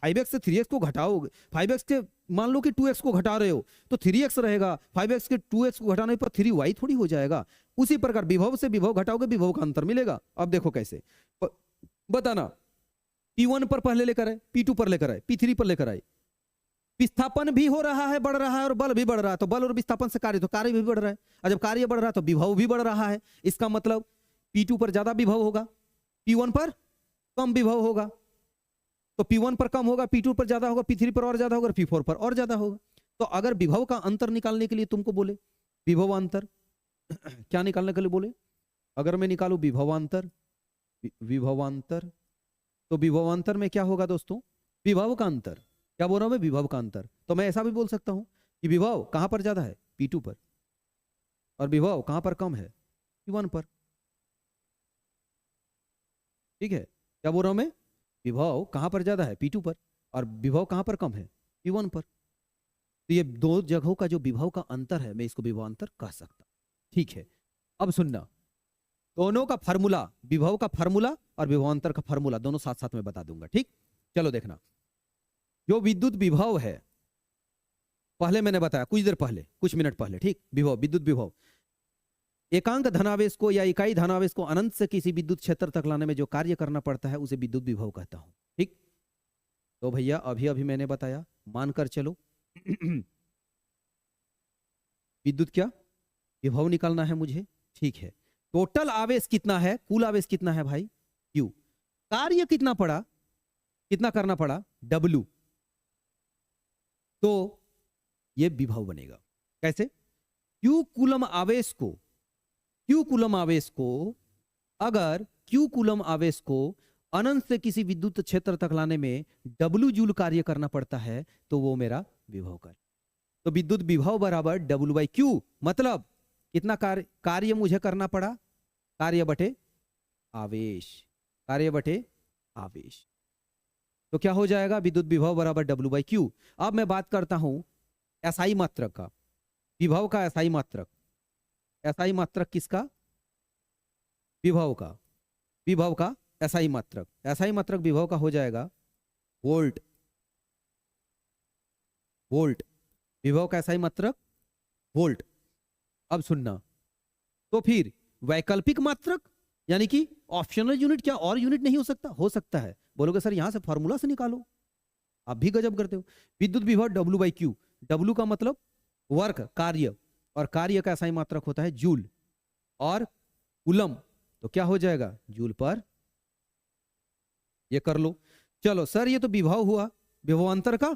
5x से 3x को घटाओगे, 5x के मान लो कि 2x को घटा रहे हो तो 3x रहेगा, 5x के 2x को घटाने पर 3y थोड़ी हो जाएगा। उसी प्रकार विभव से विभव घटाओगे विभव का अंतर मिलेगा। अब देखो कैसे बताना। P1 पर पहले लेकर आए, P2 पर लेकर आए, P3 पर लेकर आए। विस्थापन भी हो रहा है, बढ़ रहा है, और बल भी बढ़ रहा है। तो बल और विस्थापन से कार्य, तो कार्य भी बढ़ रहा है। और जब कार्य बढ़ रहा है तो विभव भी बढ़ रहा है। इसका मतलब P2 पर ज्यादा विभव होगा, P1 पर कम विभव होगा। तो P1 पर कम होगा, P2 पर ज्यादा होगा, P3 पर और ज्यादा होगा, P4 पर और ज्यादा होगा। तो अगर विभव का अंतर निकालने के लिए तुमको बोले विभवांतर क्या निकालने के लिए बोले, अगर मैं निकालू विभवांतर, विभवांतर, तो विभवांतर में क्या होगा दोस्तों? विभव का अंतर। क्या बोल रहा हूं मैं? विभव का अंतर। तो मैं ऐसा भी बोल सकता हूं कि विभव कहां पर ज्यादा है? P2 पर। और विभव कहां पर कम है? P1 पर। ठीक है, क्या बोल रहा हूं मैं? विभव कहां पर ज्यादा है? P2 पर। और विभव कहां पर कम है? P1 पर। तो ये दो जगहों का जो विभव का अंतर है मैं इसको विभवांतर कह सकता हूं। ठीक है, अब सुनना, दोनों का फार्मूला, विभव का फार्मूला और विभवांतर का फार्मूला दोनों साथ साथ में बता दूंगा। ठीक, चलो देखना। जो विद्युत विभव है, पहले मैंने बताया कुछ देर पहले, कुछ मिनट पहले, ठीक, विभव, विद्युत विभव, एकांक धनावेश को या इकाई धनावेश को अनंत से किसी विद्युत क्षेत्र तक लाने में जो कार्य करना पड़ता है उसे विद्युत विभव कहता हूं। ठीक, तो भैया अभी अभी मैंने बताया, मानकर चलो विद्युत क्या विभव निकालना है मुझे। ठीक है, टोटल आवेश कितना है, कुल आवेश कितना है भाई? Q। कार्य कितना पड़ा, कितना करना पड़ा? W। तो ये विभव बनेगा। कैसे? Q कूलम आवेश को, Q कूलम आवेश को, अगर Q कूलम आवेश को अनंत से किसी विद्युत क्षेत्र तक लाने में W जूल कार्य करना पड़ता है तो वो मेरा विभव कार्य। तो विद्युत विभव बराबर W/Q, मतलब कितना कार्य मुझे करना पड़ा? कार्य बटे आवेश, कार्य बटे आवेश। तो क्या हो जाएगा? विद्युत विभव बराबर W/Q। अब मैं बात करता हूं एसआई मात्रक का, विभव का एसआई मात्रक। एसआई मात्रक किसका? विभव का, विभव का एसआई मात्रक। एसआई मात्रक विभव का हो जाएगा वोल्ट, वोल्ट, विभव का एसआई मात्रक वोल्ट। अब सुनना, तो फिर वैकल्पिक मात्रक यानी कि ऑप्शनल यूनिट, क्या और यूनिट नहीं हो सकता? हो सकता है। बोलोगे सर यहां से फॉर्मूला से निकालो, आप भी गजब करते हो। विद्युत विभव W/Q, W का मतलब वर्क, कार्य, और कार्य का एसआई मात्रक होता है जूल, और कूलम, तो क्या हो जाएगा? जूल पर। ये कर लो। चलो सर ये तो विभव हुआ, विभवांतर का।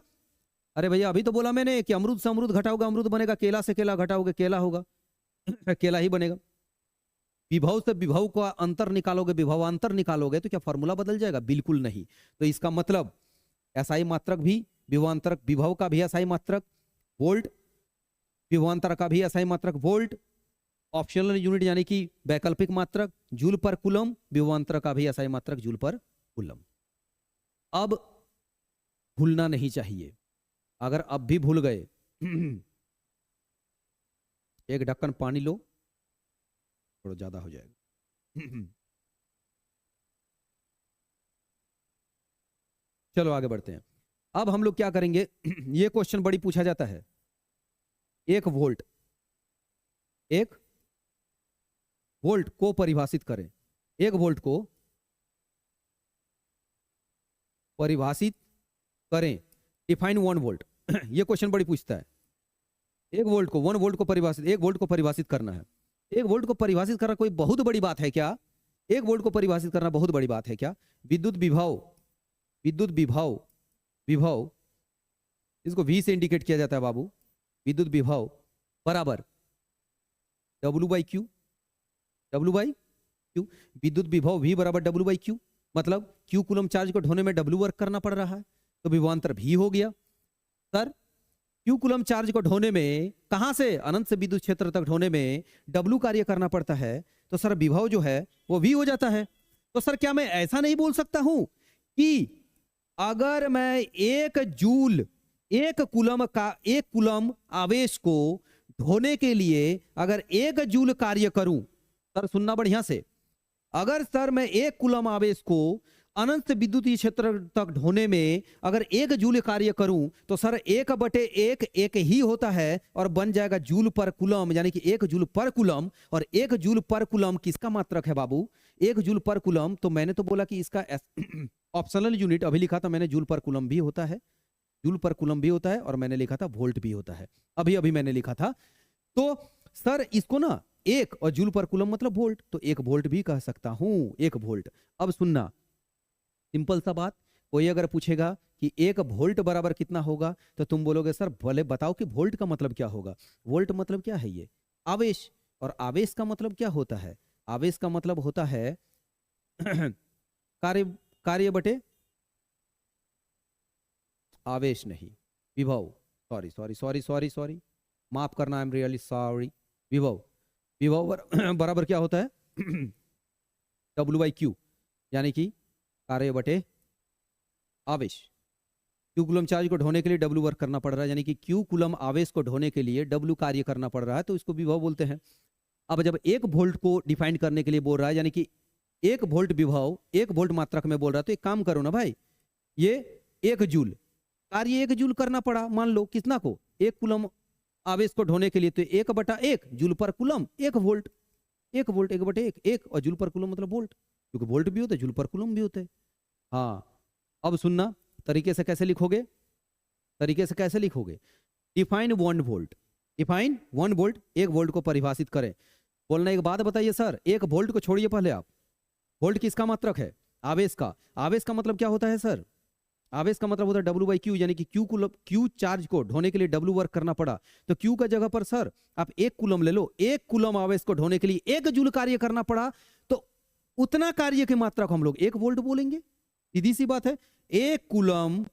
अरे भैया अभी तो बोला मैंने कि अमरूद से अमरूद घटाओगे अमरूद बनेगा, केला से केला घटाओगे केला होगा केला ही बनेगा। विभव से विभव का अंतर निकालोगे, विभवांतर निकालोगे तो क्या फॉर्मूला बदल जाएगा? बिल्कुल नहीं। तो इसका मतलब एसआई मात्रक भी, विभवांतर, विभव का भी एसआई मात्रक वोल्ट, विभवांतर का भी एसआई मात्रक वोल्ट, ऑप्शनल यूनिट यानी कि वैकल्पिक मात्रक जूल पर कूलम, विभवांतर का भी एसआई मात्रक जूल पर कूलम। अब भूलना नहीं चाहिए, अगर अब भी भूल गए एक ढक्कन पानी लो, थोड़ा ज्यादा हो जाएगा चलो आगे बढ़ते हैं। अब हम लोग क्या करेंगे ये क्वेश्चन बड़ी पूछा जाता है। 1 वोल्ट, 1 वोल्ट को परिभाषित करें। 1 वोल्ट को परिभाषित करें। Define 1 volt. ये क्वेश्चन बड़ी पूछता है। 1 वोल्ट को 1 वोल्ट को परिभाषित 1 वोल्ट को परिभाषित करना है। 1 वोल्ट को परिभाषित करना कोई बहुत बड़ी बात है क्या? 1 वोल्ट को परिभाषित करना बहुत बड़ी बात है क्या? विद्युत विभव विभव इसको V से इंडिकेट किया जाता है बाबू। विद्युत विभव बराबर W/Q। विद्युत विभव V बराबर W/Q, मतलब Q कूलम चार्ज को ढोने में W वर्क करना पड़ रहा है, तो विभवांतर V हो गया। सर Q कूलम चार्ज को ढोने में कहां से अनंत से विद्युत क्षेत्र तक ढोने में W कार्य करना पड़ता है, तो सर विभव जो है वो V हो जाता है। तो सर क्या मैं ऐसा नहीं बोल सकता हूं कि अगर मैं 1 कूलम आवेश को ढोने के लिए अगर 1 जूल कार्य करूं, सर सुनना बढ़िया से, अगर सर मैं 1 कूलम आवेश को अनंत से विद्युतीय क्षेत्र तक ढोने में अगर 1 जूल कार्य करूं, तो सर 1/1 1 ही होता है और बन जाएगा जूल पर कूलम, यानी कि 1 जूल पर कूलम। और 1 जूल पर कूलम किसका मात्रक है बाबू? 1 जूल पर कूलम। तो मैंने तो बोला कि इसका ऑप्शनल यूनिट अभी लिखा था मैंने, जूल पर कूलम भी होता है, जूल पर कूलम भी होता है, और मैंने लिखा था वोल्ट भी होता है, अभी मैंने लिखा था। तो सर इसको ना 1 और जूल पर कूलम मतलब वोल्ट, तो 1 वोल्ट भी कह सकता हूं, 1 वोल्ट। अब सुनना, सिंपल सा बात, कोई अगर पूछेगा कि 1 वोल्ट बराबर कितना होगा, तो तुम बोलोगे सर भले बताओ कि वोल्ट का मतलब क्या होगा। वोल्ट मतलब क्या है? ये आवेश। और आवेश का मतलब क्या होता है? आवेश का मतलब होता है कार्य बटे आवेश नहीं, विभव। सॉरी, माफ करना, आई एम रियली सॉरी। विभव बराबर क्या होता है? W/Q, यानी कि कार्य बटे आवेश। Q कूलम चार्ज को ढोने के लिए W वर्क करना पड़ रहा है, यानी कि Q कूलम आवेश को ढोने के लिए W कार्य करना पड़ रहा है, तो इसको विभव बोलते हैं। अब जब 1 वोल्ट को डिफाइन करने के लिए बोल रहा है, यानी कि 1 वोल्ट विभव 1 वोल्ट मात्रक में बोल रहा है, तो एक काम करो ना भाई, ये 1 जूल कार्य 1 जूल करना पड़ा, मान लो कितना को? 1 कूलम आवेश को ढोने के लिए, तो 1/1 जूल पर कूलम 1 वोल्ट। 1 वोल्ट 1/1 1, और जूल पर कूलम मतलब वोल्ट, क्योंकि वोल्ट भी होता है जूल पर कूलम भी होता है। हाँ, अब सुनना, तरीके से कैसे लिखोगे? Define 1 volt. 1 वोल्ट को परिभाषित करें। बोलना, एक बात बताइए सर, 1 वोल्ट को छोड़िए पहले आप, वोल्ट किसका मात्रक है? आवेश का। आवेश का मतलब क्या होता है सर? आवेश का मतलब होता है W/Q, यानी कि Q चार्ज को ढोने के लिए W वर्क करना पड़ा, तो Q का जगह पर सर आप 1 कूलम ले लो। 1 कूलम आवेश को ढोने के लिए 1 जूल कार्य करना पड़ा, तो उतना कार्य की मात्रा को हम लोग 1 वोल्ट बोलेंगे। सीधी सी बात है। 1 कूलम,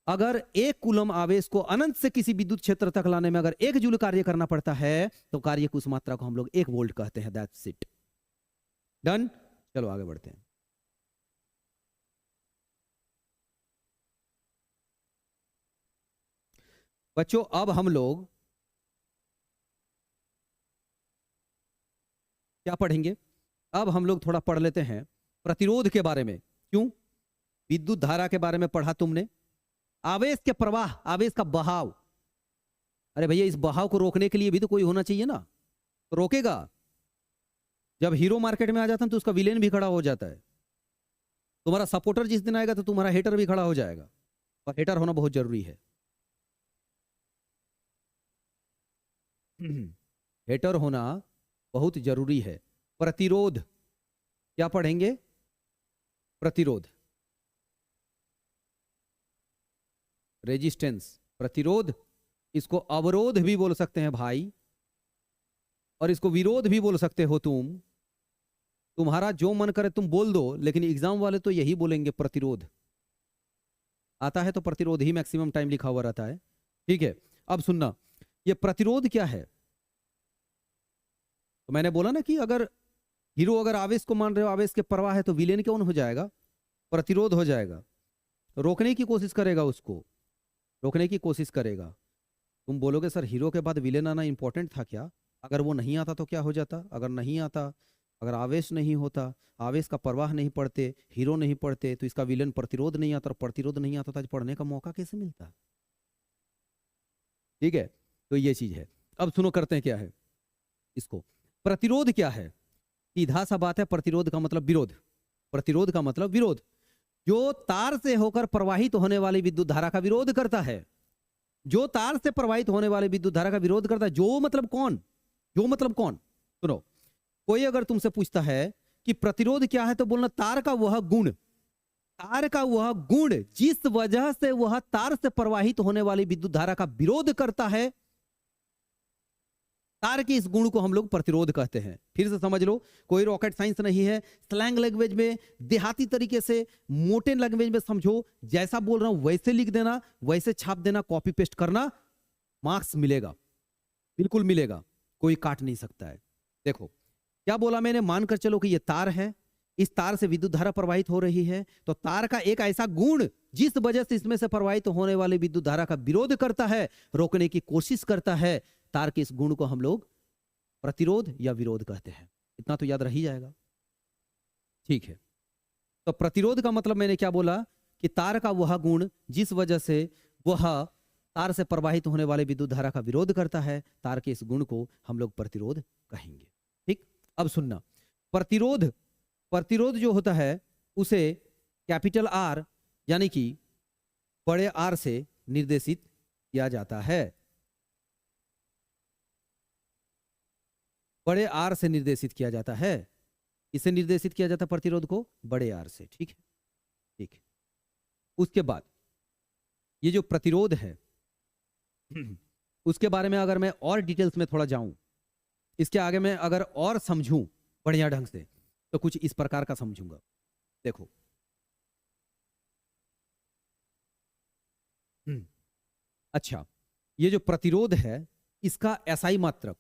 अगर 1 कूलम आवेश को अनंत से किसी विद्युत क्षेत्र तक लाने में अगर 1 जूल कार्य करना पड़ता है, तो कार्य की उस मात्रा को हम लोग 1 वोल्ट कहते हैं। That's it, done. चलो आगे बढ़ते हैं। बच्चों, अब हम लोग क्या पढ़ेंगे? अब हम लोग थोड़ा पढ़ लेते हैं प्रतिरोध के बारे में। क्यों? विद्युत धारा के बारे में पढ़ा तुमने, आवेश के प्रवाह, आवेश का बहाव। अरे भैया, इस बहाव को रोकने के लिए भी तो कोई होना चाहिए ना, तो रोकेगा। जब हीरो मार्केट में आ जाता है तो उसका विलेन भी खड़ा हो जाता है। तुम्हारा सपोर्टर जिस दिन आएगा तो तुम्हारा हेटर भी खड़ा हो जाएगा, और हेटर होना बहुत जरूरी है। हेटर होना बहुत जरूरी है। प्रतिरोध, क्या पढ़ेंगे? प्रतिरोध, रेजिस्टेंस, प्रतिरोध। इसको अवरोध भी बोल सकते हैं भाई, और इसको विरोध भी बोल सकते हो तुम। तुम्हारा जो मन करे तुम बोल दो, लेकिन एग्जाम वाले तो यही बोलेंगे प्रतिरोध। आता है तो प्रतिरोध ही मैक्सिमम टाइम लिखा हुआ रहता है। ठीक है, अब सुनना, ये प्रतिरोध क्या है? तो मैंने बोला ना कि अगर हीरो अगर आवेश को मान रहे हो, आवेश के प्रवाह है, तो विलेन कौन हो जाएगा? प्रतिरोध हो जाएगा। तो रोकने की कोशिश करेगा, उसको रोकने की कोशिश करेगा। तुम बोलोगे सर हीरो के बाद विलेन आना इंपॉर्टेंट था क्या? अगर वो नहीं आता तो क्या हो जाता? अगर नहीं आता, अगर आवेश नहीं होता, आवेश का प्रवाह नहीं पढ़ते, हीरो नहीं पढ़ते, तो इसका विलेन प्रतिरोध नहीं आता, और प्रतिरोध नहीं आता तो पढ़ने का मौका कैसे मिलता? ठीक है, तो ये चीज है। अब सुनो, करते हैं क्या है इसको। प्रतिरोध क्या है? सीधा सा बात है, प्रतिरोध का मतलब विरोध। प्रतिरोध का मतलब विरोध। जो तार से होकर प्रवाहित होने वाली विद्युत धारा का विरोध करता है। जो तार से प्रवाहित होने वाली विद्युत धारा का विरोध करता है। जो मतलब कौन? जो मतलब कौन? सुनो, कोई अगर तुमसे पूछता है कि प्रतिरोध क्या है, तो बोलना तार का वह गुण, तार का वह गुण जिस वजह से वह तार से प्रवाहित होने वाली विद्युत धारा का विरोध करता है, तार के इस गुण को हम लोग प्रतिरोध कहते हैं। फिर से समझ लो, कोई रॉकेट साइंस नहीं है। स्लैंग लैंग्वेज में, देहाती तरीके से, मोटे लैंग्वेज में समझो, जैसा बोल रहा हूं वैसे लिख देना, वैसे छाप देना, कॉपी पेस्ट करना, मार्क्स मिलेगा, बिल्कुल मिलेगा, कोई काट नहीं सकता है। देखो क्या बोला मैंने, मानकर चलो कि ये तार है, इस तार से विद्युत धारा प्रवाहित हो रही है, तो तार का एक ऐसा गुण जिस वजह से इसमें से प्रवाहित होने वाली विद्युत धारा का विरोध करता है, रोकने की कोशिश करता है, तार के इस गुण को हम लोग प्रतिरोध या विरोध कहते हैं। इतना तो याद रह ही जाएगा। ठीक है, तो प्रतिरोध का मतलब मैंने क्या बोला कि तार का वह गुण जिस वजह से वह तार से प्रवाहित होने वाले विद्युत धारा का विरोध करता है, तार के इस गुण को हम लोग प्रतिरोध कहेंगे। ठीक, अब सुनना, प्रतिरोध, प्रतिरोध जो होता है उसे कैपिटल आर यानी कि बड़े आर से निर्देशित किया जाता है। बड़े आर से निर्देशित किया जाता है। इसे निर्देशित किया जाता है प्रतिरोध को बड़े आर से। ठीक है, ठीक है। उसके बाद ये जो प्रतिरोध है उसके बारे में अगर मैं और डिटेल्स में थोड़ा जाऊं, इसके आगे मैं अगर और समझूं बढ़िया ढंग से, तो कुछ इस प्रकार का समझूंगा। देखो अच्छा, ये जो प्रतिरोध है इसका एसआई मात्रक,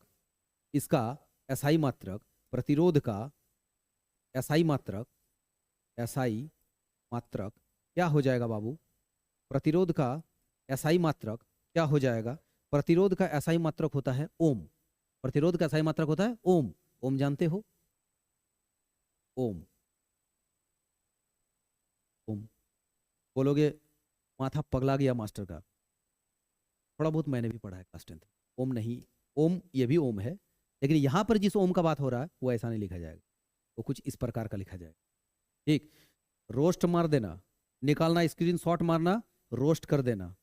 इसका एसआई मात्रक, प्रतिरोध का एसआई मात्रक, एसआई मात्रक क्या हो जाएगा बाबू? प्रतिरोध का एसआई मात्रक क्या हो जाएगा? प्रतिरोध का एसआई मात्रक होता है ओम। प्रतिरोध का एसआई मात्रक होता है ओम। ओम जानते हो? ओम, ओम बोलोगे माथा पगला गया मास्टर का। थोड़ा बहुत मैंने भी पढ़ा है क्लास 10। ओम नहीं, ओम ये भी ओम है, लेकिन यहां पर जिस ओम का बात हो रहा है वो ऐसा नहीं लिखा जाएगा, वो कुछ इस प्रकार का लिखा जाएगा। ठीक, रोस्ट मार देना, निकालना, स्क्रीनशॉट मारना, रोस्ट कर देना।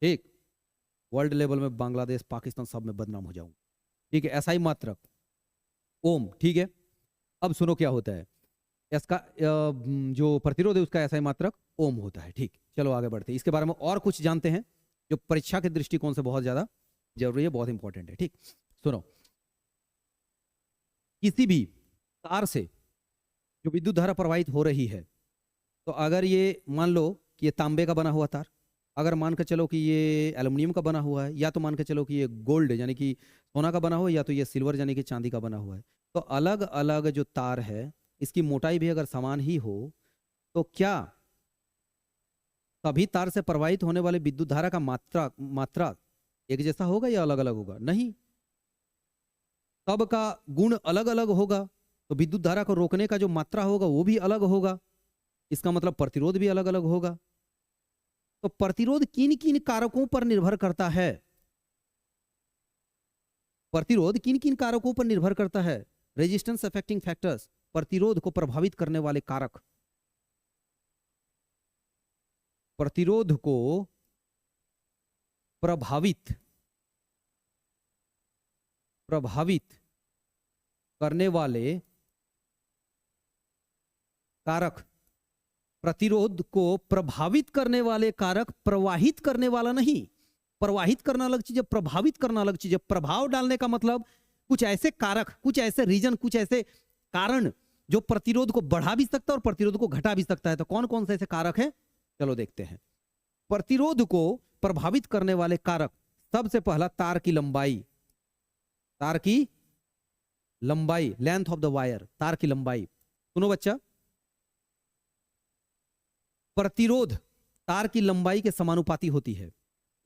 ठीक, वर्ल्ड लेवल में बांग्लादेश, पाकिस्तान सब में बदनाम हो जाऊंगा। ठीक है, एसआई मात्रक ओम। ठीक है, अब सुनो क्या होता है, इसका जो प्रतिरोध है उसका एसआई मात्रक ओम होता है। ठीक, चलो आगे बढ़ते हैं, इसके बारे में और कुछ जानते हैं जो परीक्षा के दृष्टिकोण से बहुत ज्यादा जरूरी है, बहुत इंपॉर्टेंट है। ठीक, सुनो, किसी भी तार से जो विद्युत धारा प्रवाहित हो रही है, तो अगर ये मान लो कि ये तांबे का बना हुआ तार, अगर मान कर चलो कि ये एल्युमिनियम का बना हुआ है, या तो मान कर चलो कि ये गोल्ड यानी कि सोना का बना हुआ है, या तो ये सिल्वर यानी कि चांदी का बना हुआ है, तो अलग अलग जो तार है इसकी मोटाई भी अगर समान ही हो, तो क्या सभी तार से प्रवाहित होने वाले विद्युत धारा का मात्रा एक जैसा होगा या अलग अलग होगा? नहीं, सबका गुण अलग अलग होगा, तो विद्युत धारा को रोकने का जो मात्रा होगा वो भी अलग होगा। इसका मतलब प्रतिरोध भी अलग अलग होगा। तो प्रतिरोध किन किन कारकों पर निर्भर करता है? प्रतिरोध किन किन कारकों पर निर्भर करता है? रेजिस्टेंस अफेक्टिंग फैक्टर्स, प्रतिरोध को प्रभावित करने वाले कारक, प्रतिरोध को प्रभावित करने वाले कारक, प्रतिरोध को प्रभावित करने वाले कारक, प्रवाहित करने वाला नहीं। प्रवाहित करना अलग चीज है, प्रभावित करना अलग चीज है। प्रभाव डालने का मतलब कुछ ऐसे कारक, कुछ ऐसे रीजन, कुछ ऐसे कारण जो प्रतिरोध को बढ़ा भी सकता है और प्रतिरोध को घटा भी सकता है। तो कौन कौन से ऐसे कारक हैं, चलो देखते हैं। प्रतिरोध को प्रभावित करने वाले कारक, सबसे पहला तार की लंबाई, तार की लंबाई, लेंथ ऑफ द वायर, तार की लंबाई। सुनो बच्चा, प्रतिरोध तार की लंबाई के समानुपाती होती है।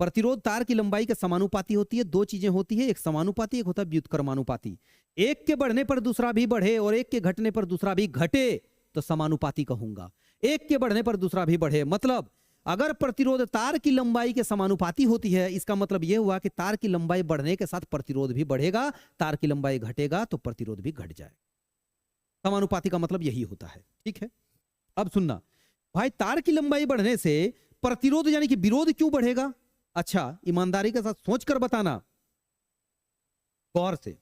प्रतिरोध तार की लंबाई के समानुपाती होती है। दो चीजें होती है, एक समानुपाती, एक होता है व्युत्क्रमानुपाती। एक के बढ़ने पर दूसरा भी बढ़े और एक के घटने पर दूसरा भी घटे तो समानुपाती कहूंगा। एक के बढ़ने पर दूसरा भी बढ़े, मतलब अगर प्रतिरोध तार की लंबाई के समानुपाती होती है, इसका मतलब यह हुआ कि तार की लंबाई बढ़ने के साथ प्रतिरोध भी बढ़ेगा, तार की लंबाई घटेगा तो प्रतिरोध भी घट जाएगा। समानुपाती का मतलब यही होता है। ठीक है, अब सुनना, भाई तार की लंबाई बढ़ने से प्रतिरोध यानी कि विरोध क्यों बढ़ेगा? अच्छा, ईमानदारी के साथ सोचकर बताना, गौर से।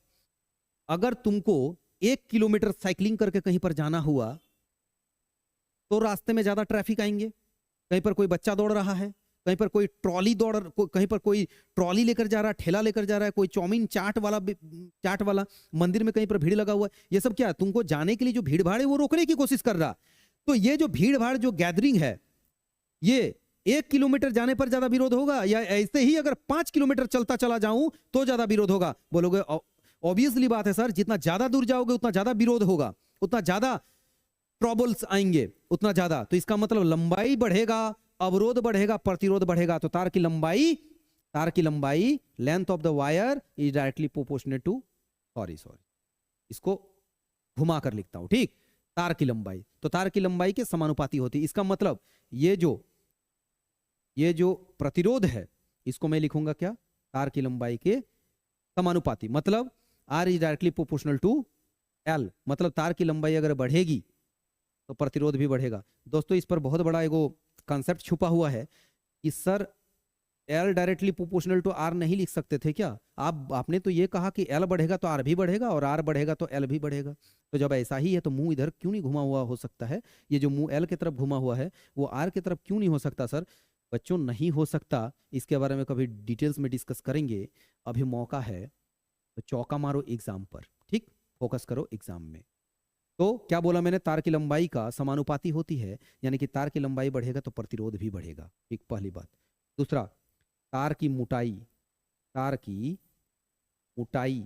अगर तुमको 1 किलोमीटर साइकिलिंग करके कहीं पर जाना हुआ तो रास्ते में ज्यादा ट्रैफिक आएंगे। कहीं पर कोई बच्चा दौड़ रहा है, कहीं पर कोई ट्रॉली कहीं पर कोई ट्रॉली लेकर जा रहा है, ठेला लेकर जा रहा है, कोई चाउमीन चाट वाला मंदिर में कहीं पर भीड़ लगा हुआ है। ये सब क्या है? तुमको जाने के लिए जो भीड़ भाड़ है वो रोकने की कोशिश कर रहा। तो ये जो भीड़ भाड़ जो गैदरिंग है, ये 1 किलोमीटर जाने पर ज्यादा विरोध होगा या ऐसे ही अगर 5 किलोमीटर चलता चला जाऊं तो ज्यादा विरोध होगा? बोलोगे ऑब्वियसली बात है सर, जितना ज्यादा दूर जाओगे उतना ज्यादा विरोध होगा, उतना ज्यादा ट्रबल्स आएंगे, उतना ज्यादा। तो इसका मतलब लंबाई बढ़ेगा, अवरोध बढ़ेगा, प्रतिरोध बढ़ेगा। तो तार की लंबाई length of the wire is directly proportional to, sorry इसको घुमा कर लिखता हूं, ठीक। तार की लंबाई, तो तार की लंबाई के समानुपाती होती है। इसका मतलब ये जो प्रतिरोध है इसको मैं लिखूंगा क्या? तार की लंबाई के समानुपाती। मतलब R is directly proportional to L. मतलब तार की लंबाई अगर बढ़ेगी तो प्रतिरोध भी बढ़ेगा। दोस्तों इस पर बहुत बड़ा एगो कॉन्सेप्ट छुपा हुआ है कि sir L directly proportional to R नहीं लिख सकते थे क्या? आपने तो ये कहा कि एल बढ़ेगा तो आर भी बढ़ेगा और आर बढ़ेगा तो एल भी बढ़ेगा। तो जब ऐसा ही है तो मुंह इधर क्यों नहीं घुमा हुआ हो सकता है? ये जो मुंह एल की तरफ घुमा हुआ है वो आर की तरफ क्यों नहीं हो सकता? सर बच्चों नहीं हो सकता, इसके बारे में कभी डिटेल्स में डिस्कस करेंगे। अभी मौका है तो चौका मारो एग्जाम पर, ठीक, फोकस करो एग्जाम में। तो क्या बोला मैंने? तार की लंबाई का समानुपाती होती है, यानी कि तार की लंबाई बढ़ेगा तो प्रतिरोध भी बढ़ेगा, ठीक, पहली बात। दूसरा, तार की मोटाई, तार की मोटाई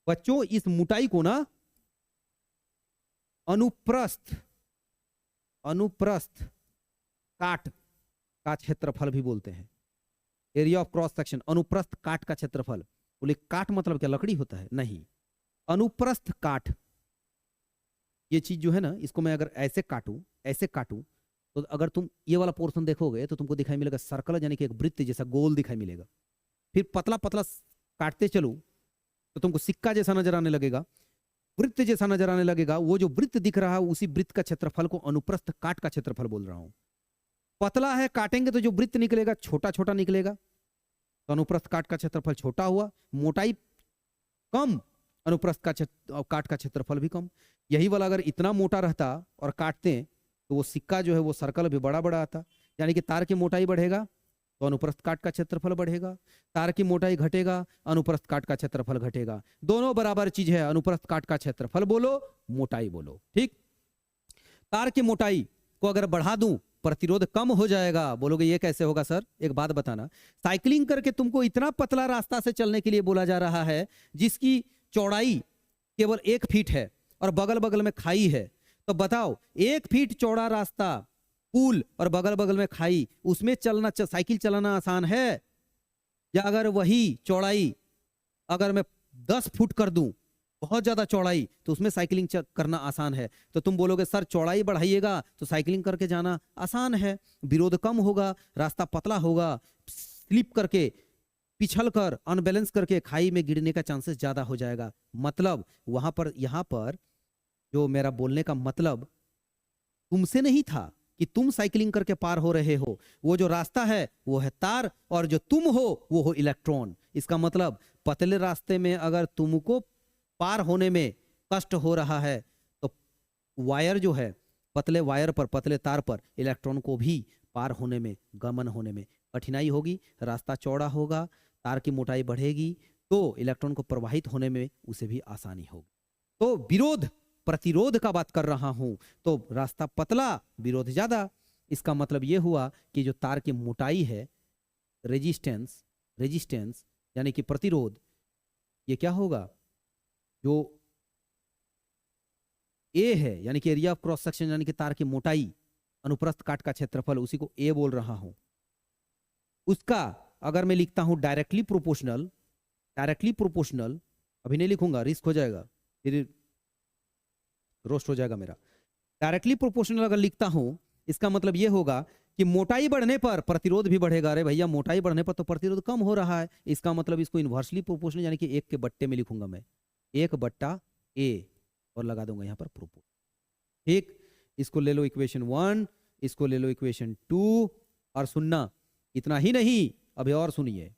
बच्चों इस मोटाई को ना अनुप्रस्थ काट का क्षेत्रफल भी बोलते हैं। एरिया ऑफ क्रॉस सेक्शन, अनुप्रस्थ काट का क्षेत्रफल। बोले काट मतलब क्या लकड़ी होता है? नहीं, अनुप्रस्थ काट। ये चीज जो है ना, इसको मैं अगर ऐसे काटूं तो अगर तुम ये वाला पोर्शन देखोगे तो तुमको दिखाई मिलेगा सर्कल, यानी कि एक वृत्त जैसा गोल दिखाई मिलेगा। फिर पतला पतला काटते चलो तो तुमको सिक्का जैसा नजर आने लगेगा, वृत्त जैसा नजर आने लगेगा। वो जो वृत्त दिख रहा है उसी वृत्त का क्षेत्रफल को अनुप्रस्थ काट का क्षेत्रफल बोल रहा हूं। पतला है, काटेंगे तो जो वृत्त निकलेगा छोटा छोटा निकलेगा, तो अनुप्रस्थ काट का क्षेत्रफल छोटा हुआ। मोटाई कम, अनुप्रस्थ काट का क्षेत्रफल भी कम। यही वाला अगर इतना मोटा रहता और काटते तो वो सिक्का जो है वो सर्कल भी बड़ा बड़ा आता। यानी कि तार की मोटाई बढ़ेगा तो अनुप्रस्थ काट का क्षेत्रफल बढ़ेगा, तार की मोटाई घटेगा, अनुप्रस्थ काट का क्षेत्रफल घटेगा। दोनों बराबर चीज है, अनुप्रस्थ काट का क्षेत्रफल बोलो, मोटाई बोलो, ठीक। तार की मोटाई को अगर बढ़ा दूं प्रतिरोध कम हो जाएगा। बोलोगे ये कैसे होगा सर? एक बात बताना, साइकिलिंग करके तुमको इतना पतला रास्ता से चलने के लिए बोला जा रहा है जिसकी चौड़ाई केवल 1 फीट है और बगल बगल में खाई है। तो बताओ 1 फीट चौड़ा रास्ता, पुल और बगल बगल में खाई, उसमें साइकिल चलाना आसान है? या अगर वही चौड़ाई अगर मैं 10 फुट कर दूं, बहुत ज्यादा चौड़ाई, तो उसमें साइकिलिंग करना आसान है? तो तुम बोलोगे सर चौड़ाई बढ़ाइएगा तो साइकिलिंग करके जाना आसान है, विरोध कम होगा, रास्ता पतला होगा, स्लिप करके, पिछल कर, अनबैलेंस करके खाई में गिरने का चांसेस ज्यादा हो जाएगा। मतलब यहाँ पर जो मेरा बोलने का मतलब तुमसे नहीं था कि तुम साइकिलिंग करके पार हो रहे हो। वो जो रास्ता है वो है तार और जो तुम हो वो हो इलेक्ट्रॉन। इसका मतलब पतले रास्ते में अगर तुमको पार होने में कष्ट हो रहा है तो वायर जो है, पतले वायर पर, पतले तार पर इलेक्ट्रॉन को भी पार होने में, गमन होने में कठिनाई होगी। रास्ता चौड़ा होगा, तार की मोटाई बढ़ेगी तो इलेक्ट्रॉन को प्रवाहित होने में उसे भी आसानी होगी। तो विरोध प्रतिरोध का बात कर रहा हूं, तो रास्ता पतला, विरोध ज्यादा। इसका मतलब यह हुआ कि जो तार की मोटाई है, रेजिस्टेंस यानी कि प्रतिरोध, ये क्या होगा? जो ए है यानी कि एरिया ऑफ क्रॉस सेक्शन, यानी कि तार की मोटाई, अनुप्रस्थ काट का क्षेत्रफल, उसी को ए बोल रहा हूं, उसका अगर मैं लिखता हूं डायरेक्टली प्रोपोर्शनल, अभी नहीं लिखूंगा, रिस्क हो जाएगा, फिर रोस्ट हो जाएगा मेरा। डायरेक्टली प्रोपोर्शनल अगर लिखता हूं, इसका मतलब यह होगा कि मोटाई बढ़ने पर प्रतिरोध भी बढ़ेगा। अरे भैया मोटाई बढ़ने पर तो प्रतिरोध कम हो रहा है, इसका मतलब इसको इन्वर्सली प्रोपोर्शनल यानी कि 1 के बट्टे में लिखूंगा मैं, 1/A और लगा दूंगा यहां पर प्रोपोर्शनल। ठीक, इसको ले लो इक्वेशन 1, इसको ले लो इक्वेशन 2, और सुनना, इतना ही नहीं, अभी और सुनिए।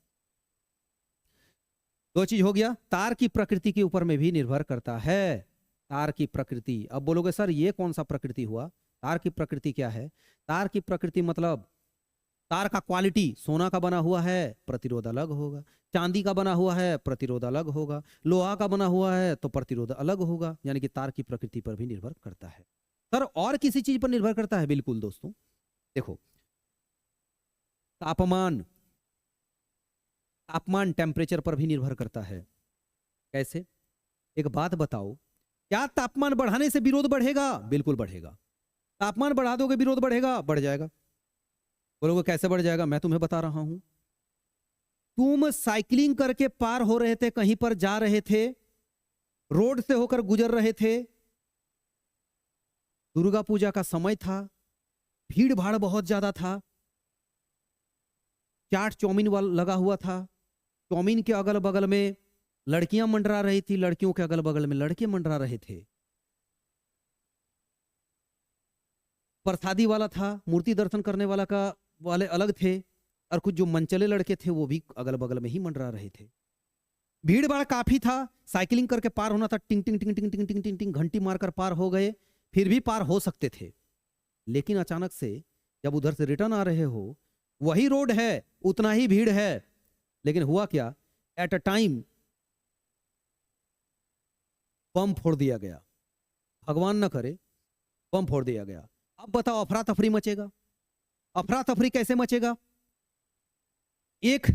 दो चीज हो गया, तार की प्रकृति के ऊपर में भी निर्भर करता है। तार की प्रकृति, अब बोलोगे सर ये कौन सा प्रकृति हुआ? तार की प्रकृति क्या है? तार की प्रकृति मतलब तार का क्वालिटी, सोना का बना हुआ है प्रतिरोध अलग होगा, चांदी का बना हुआ है प्रतिरोध अलग होगा, लोहा का बना हुआ है तो प्रतिरोध अलग होगा। यानी कि तार की प्रकृति पर भी निर्भर करता है। सर और किसी चीज पर निर्भर करता है? बिल्कुल दोस्तों, देखो तापमान, तापमान टेम्परेचर पर भी निर्भर करता है। कैसे? एक बात बताओ, क्या तापमान बढ़ाने से विरोध बढ़ेगा? बिल्कुल बढ़ेगा। तापमान बढ़ा दोगे विरोध बढ़ेगा? बढ़ जाएगा। बोलोगे कैसे बढ़ जाएगा? मैं तुम्हें बता रहा हूं। तुम साइकिलिंग करके पार हो रहे थे, कहीं पर जा रहे थे, रोड से होकर गुजर रहे थे, दुर्गा पूजा का समय था, भीड़ भाड़ बहुत ज्यादा था, चाट चौमिन वाला लगा हुआ था, चौमिन के अगल बगल में लड़कियां मंडरा रही थी, लड़कियों के अगल बगल में लड़के मंडरा रहे थे, प्रसादी वाला था, मूर्ति दर्शन करने वाला का वाले अलग थे, और कुछ जो मनचले लड़के थे वो भी अगल बगल में ही मंडरा रहे थे। भीड़ भाड़ काफी था, साइकिलिंग करके पार होना था, टिंग टिंग टिंग टिंग टिंग टिंग टिंग टिंग घंटी मारकर पार हो गए, फिर भी पार हो सकते थे। लेकिन अचानक से जब उधर से रिटर्न आ रहे हो, वही रोड है, उतना ही भीड़ है, लेकिन हुआ क्या, एट अ टाइम बम फोड़ दिया गया, भगवान न करे बम फोड़ दिया गया। अब बताओ अफरा तफरी मचेगा? अफरा तफरी कैसे मचेगा? एक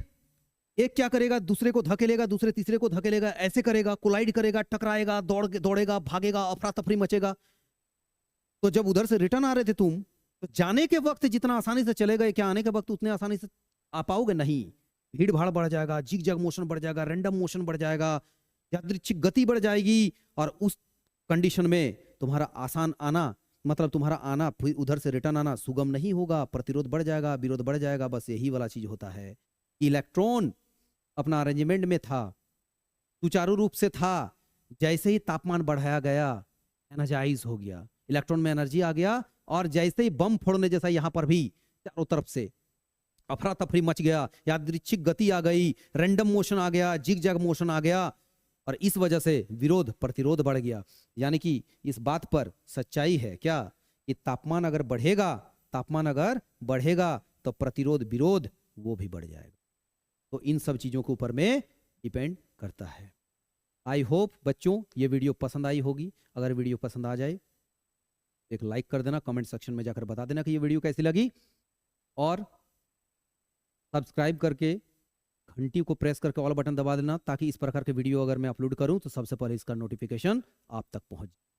क्या करेगा, दूसरे को धकेलेगा, दूसरे तीसरे को धकेलेगा, ऐसे करेगा, कोलाइड करेगा, टकराएगा, दौड़ेगा, भागेगा, अफरा तफरी मचेगा। तो जब उधर से रिटर्न आ रहे थे तुम, तो जाने के वक्त जितना आसानी से चले गए, क्या आने के वक्त उतने आसानी से आ पाओगे? नहीं, भीड़ भाड़ बढ़ जाएगा, जिग जग मोशन बढ़ जाएगा, रैंडम मोशन बढ़ जाएगा, यादृच्छिक गति बढ़ जाएगी, और उस कंडीशन में तुम्हारा आसान आना, मतलब तुम्हारा आना फिर उधर से रिटर्न आना सुगम नहीं होगा, प्रतिरोध बढ़ जाएगा, विरोध बढ़ जाएगा। बस यही वाला चीज होता है। इलेक्ट्रॉन अपना अरेंजमेंट में था, सुचारू रूप से था, जैसे ही तापमान बढ़ाया गया एनर्जाइज हो गया, इलेक्ट्रॉन में एनर्जी आ गया, और जैसे ही बम फोड़ने जैसा यहां पर भी चारों तरफ से अफरा तफरी मच गया, यादृच्छिक गति आ गई, रैंडम मोशन आ गया, जिग जैग मोशन आ गया, और इस वजह से विरोध प्रतिरोध बढ़ गया। यानी कि इस बात पर सच्चाई है क्या, कि तापमान अगर बढ़ेगा तो प्रतिरोध विरोध वो भी बढ़ जाएगा। तो इन सब चीजों के ऊपर में डिपेंड करता है। आई होप बच्चों ये वीडियो पसंद आई होगी। अगर वीडियो पसंद आ जाए एक लाइक कर देना, कमेंट सेक्शन में जाकर बता देना कि ये वीडियो कैसी लगी, और सब्सक्राइब करके घंटी को प्रेस करके ऑल बटन दबा देना, ताकि इस प्रकार के वीडियो अगर मैं अपलोड करूं तो सबसे पहले इसका नोटिफिकेशन आप तक पहुंच जाए।